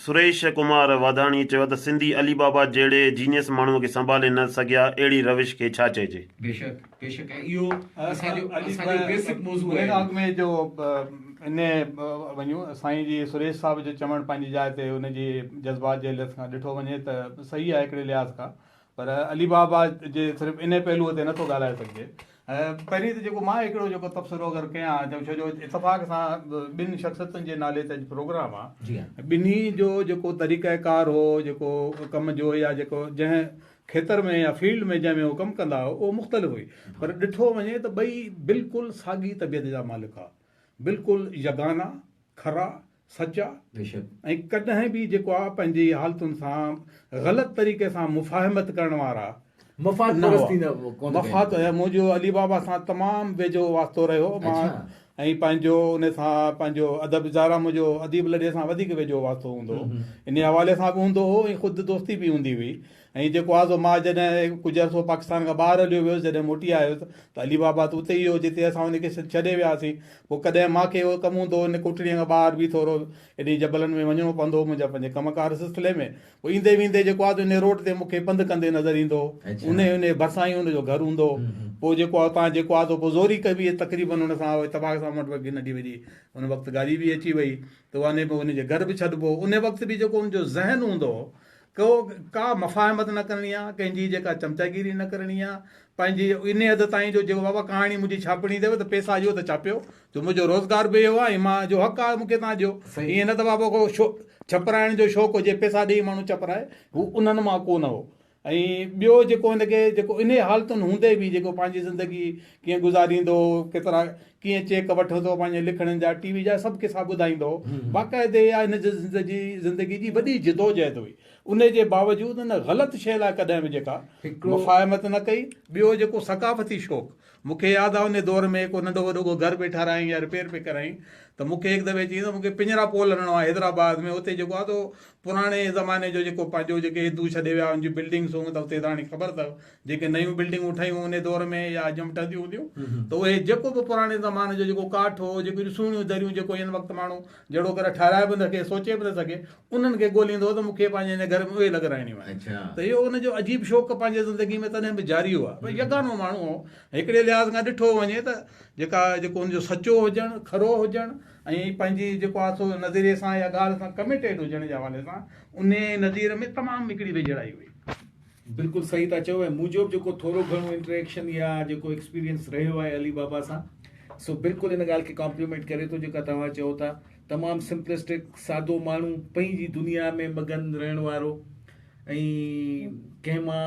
Suresh Kumar Wadhwani चयो त सिंधी अली बाबा जहिड़े genius माण्हूअ खे संभाले न सघिया, अहिड़ी रविश खे छा चइजे? बेशक इहो असांजो बेसिक मौज़ू आहे। अॻ में जो इन वञूं साईं जी सुरेश साहब जो चवणु पंहिंजी जाइ ते उनजी जज़्बात जे लिहाज़ खां ॾिठो वञे त सही आहे हिकिड़े लिहाज़ खां, पर अली बाबा जे सिर्फ़ु इन पहलूअ ते नथो ॻाल्हाए सघिजे। पहिरीं त जेको मां हिकिड़ो जेको तबसरो अगरि कयां, छो जो इतफ़ाक़ सां ॿिनि शख़्सियतुनि जे नाले ते प्रोग्राम आहे, ॿिन्ही जो जेको तरीक़ाकार हो, जेको कम जो या जेको जंहिं खेतर में या फील्ड में जंहिंमें उहो कमु कंदा हुओ उहो मुख़्तलिफ़ हुई, पर ॾिठो वञे त ॿई बिल्कुलु साॻी तबियत जा मालिक आहे, बिल्कुलु यगाना, खरा, सचा, ऐं कॾहिं बि जेको आहे पंहिंजी हालतुनि सां ग़लति तरीक़े सां मुफ़ाहिमत करण वारा मफ़ाद। मुंहिंजो अली बाबा सां तमामु वेझो वास्तो रहियो मां, ऐं पंहिंजो उन सां पंहिंजो अदब इज़ारा मुंहिंजो अदीब लॾे सां वधीक वेझो वास्तो हूंदो हो, इन हवाले सां बि हूंदो हो ऐं ख़ुदि दोस्ती बि हूंदी हुई। ऐं जेको आहे सो मां जॾहिं कुझु अर्सो पाकिस्तान खां ॿाहिरि हलियो वियुसि, जॾहिं मोटी आयुसि त अली बाबा त उते ई हो जिते असां हुनखे छॾे वियासीं। पोइ कॾहिं मूंखे उहो कमु हूंदो हुओ, इन कोठड़ीअ खां ॿाहिरि बि थोरो एॾी जबलनि में वञिणो पवंदो हो मुंहिंजा पंहिंजे कमकार सिलसिले में। पोइ ईंदे वेंदे जेको आहे उन रोड ते मूंखे पंधु कंदे नज़र ईंदो, उन भरिसां ई हुनजो घरु हूंदो। पोइ जेको आहे तव्हां जेको आहे पोइ ज़ोरी कबी तक़रीबन हुन सां इतफ़ाक़ सां वटि नंढी वॾी हुन वक़्तु गाॾी बि अची वई त उन में हुनजे घर बि छॾिबो। उन वक़्तु बि जेको हुनजो ज़हन हूंदो का मफ़ाहिमत न करणी आहे, कंहिंजी जेका चमचागिरी न करणी आहे, पंहिंजी इन हदि ताईं जो जेको बाबा कहाणी मुंहिंजी छापणी अथव त पैसा ॾियो त छापियो, जो मुंहिंजो रोज़गार बि इहो आहे, मां जो हक़ु आहे मूंखे तव्हां ॾियो। ईअं न त बाबा को छपराइण जो शौक़ु हुजे, पैसा ॾेई माण्हू छपराए, हू उन्हनि मां कोन हो। ऐं ॿियो जेको हिनखे जेको इन हालतुनि हूंदे बि जेको पंहिंजी ज़िंदगी कीअं गुज़ारींदो, केतिरा कीअं चेक वठो थो पंहिंजे लिखण जा टीवी जा सभु किसा ॿुधाईंदो बाक़ाइदे या हिन जी ज़िंदगी जी वॾी जिदोजहद हुई उन जे बावजूदि हिन ग़लति शइ लाइ कॾहिं बि जेका मुफ़ाहिमत न कई। ॿियो जेको सकाफ़ती शौक़ु मूंखे यादि आहे उन दौर में को नंढो वॾो को घर पे ठाराई या रिपेयर पे कराई त मूंखे हिकु दफ़े चई त मूंखे पिंजरा पोल हलणो आहे हैदराबाद में उते जेको आहे तो पुराणे ज़माने जो जेको पंहिंजो जेके हिंदू छॾे विया उनजी बिल्डिंग्स हूं त उते तव्हांखे ख़बर अथव जेके नयूं बिल्डिंगूं ठहियूं उन दौर में या जमटंदियूं हूंदियूं त उहे जेको बि पुराणे ज़माने जो जेको काठ हो जेको सुहिणियूं दरियूं जेको हिन वक़्तु माण्हू जहिड़ो करे ठाराए बि न सघे सोचे बि न सघे उन्हनि खे ॻोल्हींदो त मूंखे पंहिंजे हिन घर में उहे लॻाराइणियूं आहिनि। त इहो उनजो अजीब शौक़ु पंहिंजे ज़िंदगी में तॾहिं बि जारी हुआ भई यगानो माण्हू हो हिकिड़े लिहाज़ खां ॾिठो वञे त जेको हुनजो सचो हुजणु खरो हुजणु ऐं पंहिंजी जेको आहे सो नज़रिए सां या ॻाल्हि सां कमिटेड हुजण जे हवाले सां उन नज़ीर में तमामु हिकिड़ी वेझड़ाई हुई। बिल्कुलु सही था चओ। ऐं मुंहिंजो बि जेको थोरो घणो इंटरेक्शन या जेको एक्सपीरियंस रहियो आहे अली बाबा सां सो बिल्कुलु हिन ॻाल्हि खे कॉम्प्लीमेंट करे थो जेका तव्हां चओ था। तमामु सिंपलिस्टिक सादो माण्हू पंहिंजी दुनिया में मगन रहण वारो ऐं कंहिं मां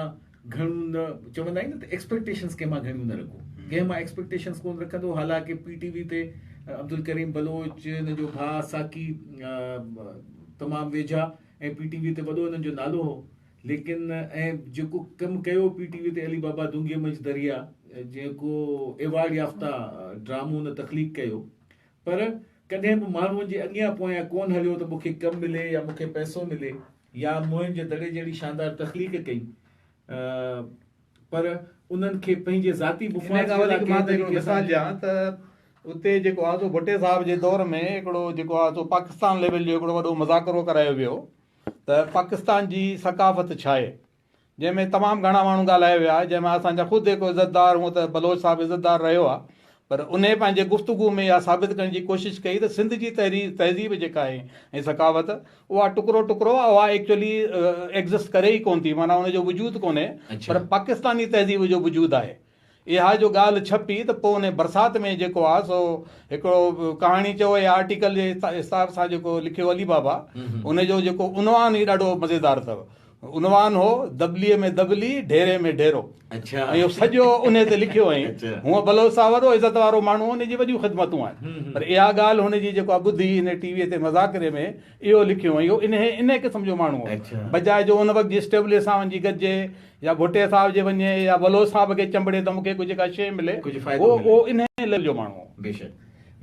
घणो न चवंदा आहिनि न त एक्सपेक्टेशंस कंहिं मां घणियूं न रखो कंहिं मां एक्सपेक्टेशंस कोन रखंदो। हालांकि PTV ते अब्दुल करीम बलोच हिन जो भाउ साकी तमामु वेझा ऐं PTV ते वॾो हिननि जो नालो हो लेकिन ऐं जेको कमु कयो PTV ते अली बाबा दुंगे मज दरिया जेको एवॉर्ड याफ़्ता ड्रामो हुन तख़लीक़ कयो पर कॾहिं बि माण्हुनि जे अॻियां पोयां कोन हलियो त मूंखे कमु मिले या मूंखे पैसो मिले या मुंहिंजे दड़े जहिड़ी शानदार तख़लीक़ कई पर उन्हनि खे पंहिंजे ज़ाती मिसाल ॾियां त उते जेको आहे सो भुट्टे साहब जे दौर में हिकिड़ो जेको आहे सो पाकिस्तान लेवल जो हिकिड़ो वॾो मुज़ाकरो करायो वियो त पाकिस्तान जी सकाफ़त छा आहे जंहिंमें तमामु घणा माण्हू ॻाल्हाए विया जंहिंमें असांजा ख़ुदि हिकु इज़तदार हूअं त बलोच साहिबु इज़तदार रहियो आहे पर उन पंहिंजे गुफ़्तगू में इहा साबित करण जी कोशिशि कई त सिंध जी तहज़ीब जेका आहे ऐं सकाफ़त उहा टुकड़ो टुकड़ो आहे उहा एक्चुअली एग्ज़िस्ट करे ई कोन थी माना उनजो वजूदु कोन्हे पर पाकिस्तानी तहज़ीब जो वजूदु आहे। इहा जो ॻाल्हि छपी त पोइ उन बरसाति में जेको आहे सो हिकिड़ो कहाणी चयो या आर्टिकल जे हिसाब सां जेको लिखियो अली बाबा उनजो जेको उनवान ई ॾाढो मज़ेदार अथव। उनवान हो दबलीअ में दबली ढेरे में ढेरो ऐं इहो सॼो उन ते लिखियो हुअईं। हूअं बलोच साहब वॾो इज़त वारो माण्हू हुनजी वॾियूं ख़िदमतूं आहिनि पर इहा ॻाल्हि हुनजी जेको आहे ॿुधी हिन टीवीअ ते मज़ाकरे में इहो लिखियो हुअईं। इहो इन क़िस्म जो माण्हू हो बजाए जो उन वक़्तु जी स्टेबलिश सां वञी गॾिजे या भुट्टे साहब जे वञे या बलोच साहब खे चंबड़े त मूंखे कुझु जेका शइ मिले उहो इन लेवल जो माण्हू हो। बेशक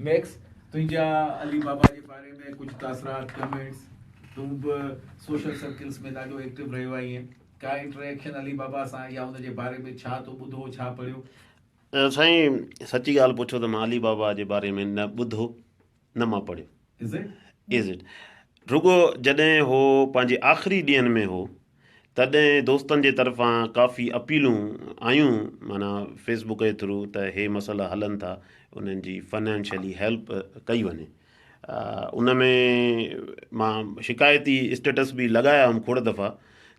मैक्स तुंहिंजा अली बाबा जे बारे में कुझु तासरात कमेंट्स तूं बि सोशल सर्कल्स में ॾाढो एक्टिव रहियो आहीं का इंटरेक्शन अली बाबा सां या हुन जे बारे में छा तो ॿुधो छा पढ़ियो? साईं सची ॻाल्हि पुछो त मां अली बाबा जे बारे में न ॿुधो न मां पढ़ियो। इज़ इट रुगो जॾहिं हो पंहिंजे आख़िरी ॾींहंनि में हो तॾहिं दोस्तनि जे तरफ़ां काफ़ी अपीलूं आयूं माना फेसबुक जे थ्रू त हे मसइला हलनि था उन्हनि जी फाइनेंशियली हेल्प कई वञे। उन में मां शिकायती स्टेटस बि लॻाया हुअमि खोड़ दफ़ा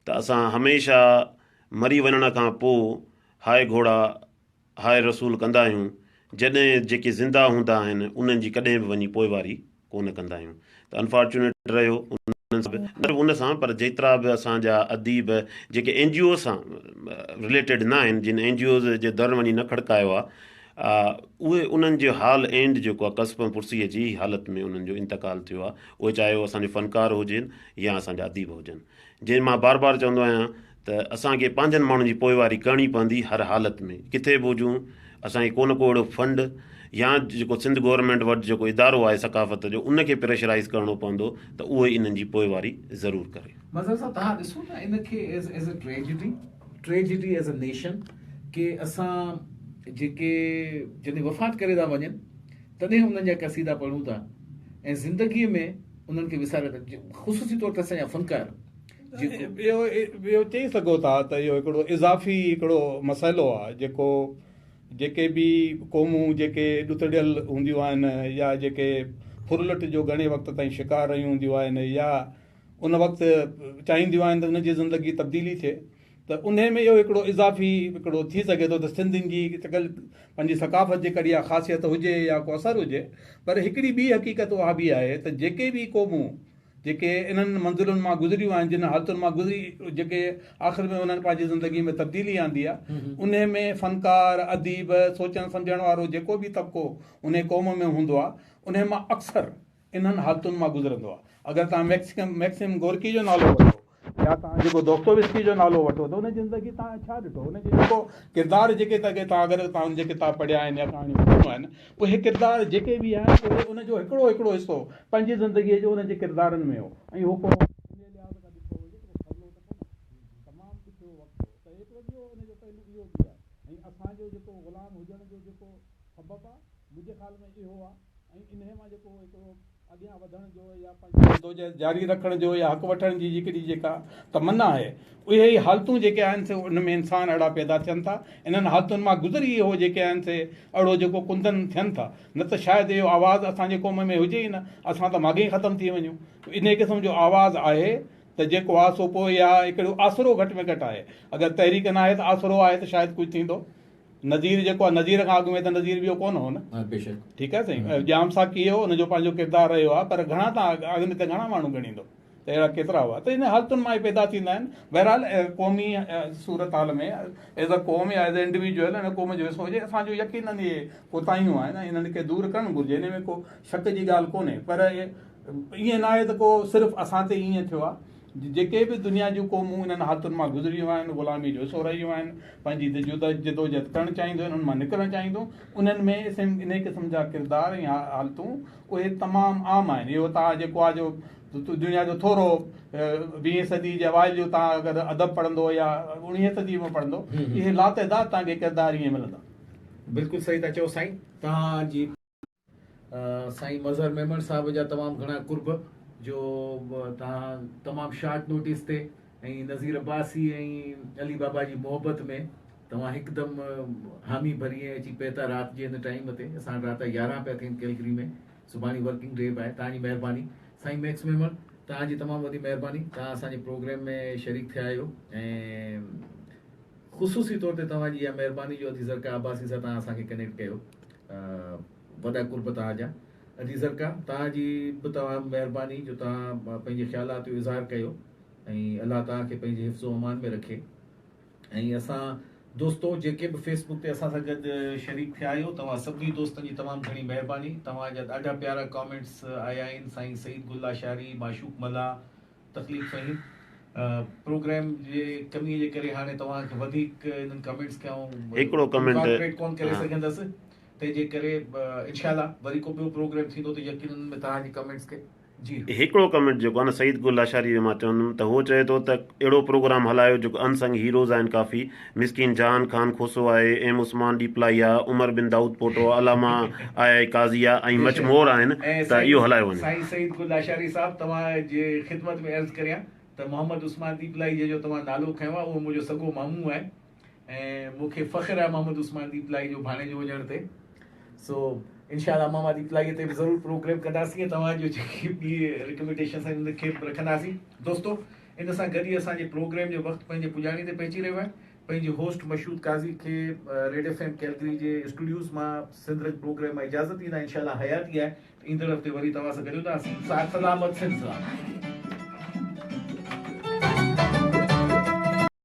त असां हमेशह मरी वञण खां पोइ हाय घोड़ा हाय रसूल कंदा आहियूं जॾहिं जेके ज़िंदा हूंदा आहिनि उन्हनि जी कॾहिं बि वञी पोइवारी कोन कंदा आहियूं। त अनफॉर्चुनेट रहियो उन सां पर जेतिरा बि असांजा अदीब जेके NGO सां रिलेटेड न आहिनि जिन NGOs जे दर वञी न खड़कायो आहे उहे उन्हनि जो हाल एंड जेको आहे कसब पुरसीअ जी हालति में उन्हनि जो इंतकाल थियो आहे उहे चाहे उहे असांजे फ़नकार हुजनि या असांजा अदीब हुजनि। जंहिं मां बार बार चवंदो आहियां त असांखे पंहिंजनि माण्हुनि जी पोइवारी करणी पवंदी हर हालति में किथे बि हुजूं असांखे को अहिड़ो फंड या जेको सिंध गवर्नमेंट वटि जेको इदारो आहे सकाफ़त जो उनखे प्रेशराइज़ करिणो पवंदो त उहे इन्हनि जी पोइवारी ज़रूरु करे। मज़र सां तव्हां ॾिसो था इनखे as a tragedy as a nation के असां जेके जॾहिं वफ़ात करे था वञनि तॾहिं उन्हनि जा क़सीदा पढ़ूं था ऐं ज़िंदगीअ में उन्हनि खे विसारे था ख़ुसूसी तौर ते असांजा फ़नकार ॿियो चई सघो था त इहो हिकिड़ो इज़ाफ़ी हिकिड़ो मसइलो आहे जेको जेके बि क़ौमूं जेके ॾुतड़ियल हूंदियूं आहिनि या जेके फुरलट जो घणे वक़्त ताईं शिकार रहियूं हूंदियूं आहिनि या उन वक़्तु चाहींदियूं आहिनि त उनजी ज़िंदगी तब्दीली थिए त उन में इहो हिकिड़ो इज़ाफ़ी हिकिड़ो थी सघे थो त सिंधियुनि जी चकल पंहिंजी सकाफ़त जे करे इहा ख़ासियत हुजे या को असरु हुजे पर हिकिड़ी ॿी हक़ीक़त उहा बि आहे त जेके बि क़ौमूं जेके इन्हनि मंज़िलुनि मां गुज़रियूं आहिनि, जिन हालतुनि मां गुज़री, जेके आख़िर में उन्हनि पंहिंजी ज़िंदगी में तब्दीली आंदी आहे, उन में फ़नकार, अदीब, सोचण सम्झण वारो जेको बि तबिको उन क़ौम में हूंदो आहे, उन मां अक्सर इन्हनि हालतुनि मां गुज़रंदो आहे। अगरि तव्हां मैक्सिम गोरकी जो नालो वठो या तव्हां जेको दोस्तोवस्की जो नालो वठो, त उन जी ज़िंदगी तव्हां छा ॾिठो, उनजो जेको किरदार जेके तव्हां अगरि तव्हां उनजे किताब पढ़िया आहिनि या कहाणियूं पढ़ियूं आहिनि, उहे किरदार जेके बि आहिनि उहे उनजो हिकिड़ो हिसो पंहिंजी ज़िंदगीअ जो उनजे किरदारनि में हो। ऐं हो को लिहाज़ खां ॾिठो वञे त थधो त कोन्हे, तमामु ॾुखियो वक़्तु हो। त एतिरो ॾियो उनजो पहलू इहो बि आहे। ऐं असांजो जेको ग़ुलाम हुजण जो जेको सबबु आहे, मुंहिंजे ख़्याल में इहो आहे। ऐं इन मां जेको हिकिड़ो अॻियां वधण जो या पंहिंजो जदोजहद जारी रखण जो या हक़ वठण जी हिकिड़ी जेका तमन्ना आहे, उहे ई हालतूं जेके आहिनि से उन में इंसान अहिड़ा पैदा थियनि था। इन्हनि हालतुनि मां गुज़री हो जेके आहिनि से अहिड़ो जेको कुंदन थियनि था, न त शायदि इहो आवाज़ु असांजे क़ौम में हुजे ई न, असां त माॻे ई ख़तमु थी वञूं। इन क़िस्म जो आवाज़ु आहे त जेको आहे सो पोइ या हिकिड़ो आसिरो घटि में घटि आहे। अगरि तहरीक न आहे त आसिरो आहे त शायदि कुझु थींदो। नज़ीर जेको आहे, नज़ीर खां अॻु में त नज़ीर ॿियो कोन हो न। बेशक। ठीकु आहे साईं। जाम साकी हो, हुनजो पंहिंजो किरदारु रहियो आहे, पर घणा तव्हां अॻु में त घणा माण्हू ॻणींदो, त अहिड़ा केतिरा हुआ। त इन हालतुनि मां ई पैदा थींदा आहिनि। बहरहाल क़ौमी सूरत हाल में एज़ अ क़ौम या एज़ अ इंडिविजुअल हिन क़ौम जो हिसो हुजे, असांजो यकीनन इहे कोताहियूं आहिनि, इन्हनि खे दूरि करणु घुरिजे, हिन में को शक जी ॻाल्हि कोन्हे। पर ईअं न आहे त को सिर्फ़ु असां ते ईअं थियो आहे। जेके बि दुनिया जूं क़ौमूं इन्हनि हालतुनि मां गुज़रियूं आहिनि, ग़ुलामी जो हिसो रहियूं आहिनि, पंहिंजी जदोजहद करणु चाहींदियूं, इन्हनि मां निकिरणु चाहींदियूं, उन्हनि में इन क़िस्म जा किरदार या हालतूं उहे तमामु आम आहिनि। इहो तव्हां जेको आहे जो दुनिया जो थोरो 20वीं सदी जे अवाइल जो तव्हां अगरि अदब पढ़ंदो या 19वीं सदी में पढ़ंदो, इहे लातइदाद तव्हांखे किरदार ईअं मिलंदा। बिल्कुलु सही था चओ साईं। तव्हांजी साईं मज़हर मेमन साहिब जा तमामु घणा कुर्ब जो तव्हां तमामु शार्ट नोटिस ते ऐं नज़ीर अब्बासी ऐं अली बाबा जी मोहबत में तव्हां हिकदमि हामी भरी ऐं अची पए था राति जे हिन टाइम ते। असां राति 11 पिया थियनि कैलगरी में, सुभाणे वर्किंग डे बि आहे। तव्हांजी महिरबानी साईं मैक्स मेमन, तव्हांजी तमामु वॾी महिरबानी। तव्हां असांजे प्रोग्राम में शरीक थिया आहियो ऐं ख़ुशूसी तौर ते तव्हांजी इहा महिरबानी जो अदी ज़रका अब्बासी सां तव्हां असांखे कनेक्ट कयो। वॾा कुर्ब तव्हांजा। अदी ज़रका तव्हांजी बि तव्हां महिरबानी जो तव्हां पंहिंजे ख़्यालात जो इज़हार कयो ऐं अलाह तव्हांखे पंहिंजे हिफ़्ज़ो अमान में रखे। ऐं असां दोस्तो जेके बि फेसबुक ते असां सां गॾु शरीक थिया आहियो, तव्हां सभिनी दोस्तनि जी तमामु घणी महिरबानी। तव्हांजा ॾाढा प्यारा कॉमेंट्स आया आहिनि। साईं सईद गुल आशारी, माशूक मला, तकलीफ़ फ़हीम प्रोग्राम जे कमीअ जे करे हाणे तव्हांखे वधीक इन्हनि कमेंट्स खे हिकिड़ो कमेंट कोन करे सघंदसि, तंहिंजे करे इंशाल्लाह वरी को ॿियो प्रोग्राम थींदो त यकीनन में तव्हांजे कमेंट्स खे जी हिकिड़ो कमेंट जेको आहे न सईद गुल आशारी जो मां चवंदुमि त उहो चए थो त अहिड़ो प्रोग्राम हलायो जेको अनसंग हीरोज़ आहिनि काफ़ी, मिसकिन जहान ख़ान खोसो आहे, एम उस्मान डीपलाई आहे, उमर बिन दाऊद पोटो, अलामा आहे, काज़ी आहे ऐं मचमोर आहिनि, त इहो हलायो वञे। साईं सईद गुल आशारी साहब, तव्हांजे ख़िदमत में अर्ज़ु करियां त मोहम्मद उस्मान डीपलाई जो तव्हां नालो खयो आहे, उहो मुंहिंजो सॻो मामू आहे ऐं मूंखे फ़ख़्रु आहे मोहम्मद उस्मान डीपलाई जो भाणे जो वञण ते। सो इंशाल्लाह मामा डीपलाई ते बि ज़रूरु प्रोग्राम कंदासीं, तव्हांजो जेकी ॿी रिकमेंडेशन आहिनि उनखे बि रखंदासीं। दोस्तो, इन सां गॾु ई असांजे प्रोग्राम जो वक़्तु पंहिंजे पुॼाणी ते पहुची रहियो आहे। पंहिंजे होस्ट मशहूद काज़ी खे रेड FM कैलगरी जे स्टूडियोज़ मां सिंध प्रोग्राम मां इजाज़त ॾींदा। इंशाल्लाह हयाती आहे, ईंदड़ हफ़्ते वरी तव्हां सां गॾु था। साथ सलामत सिंध।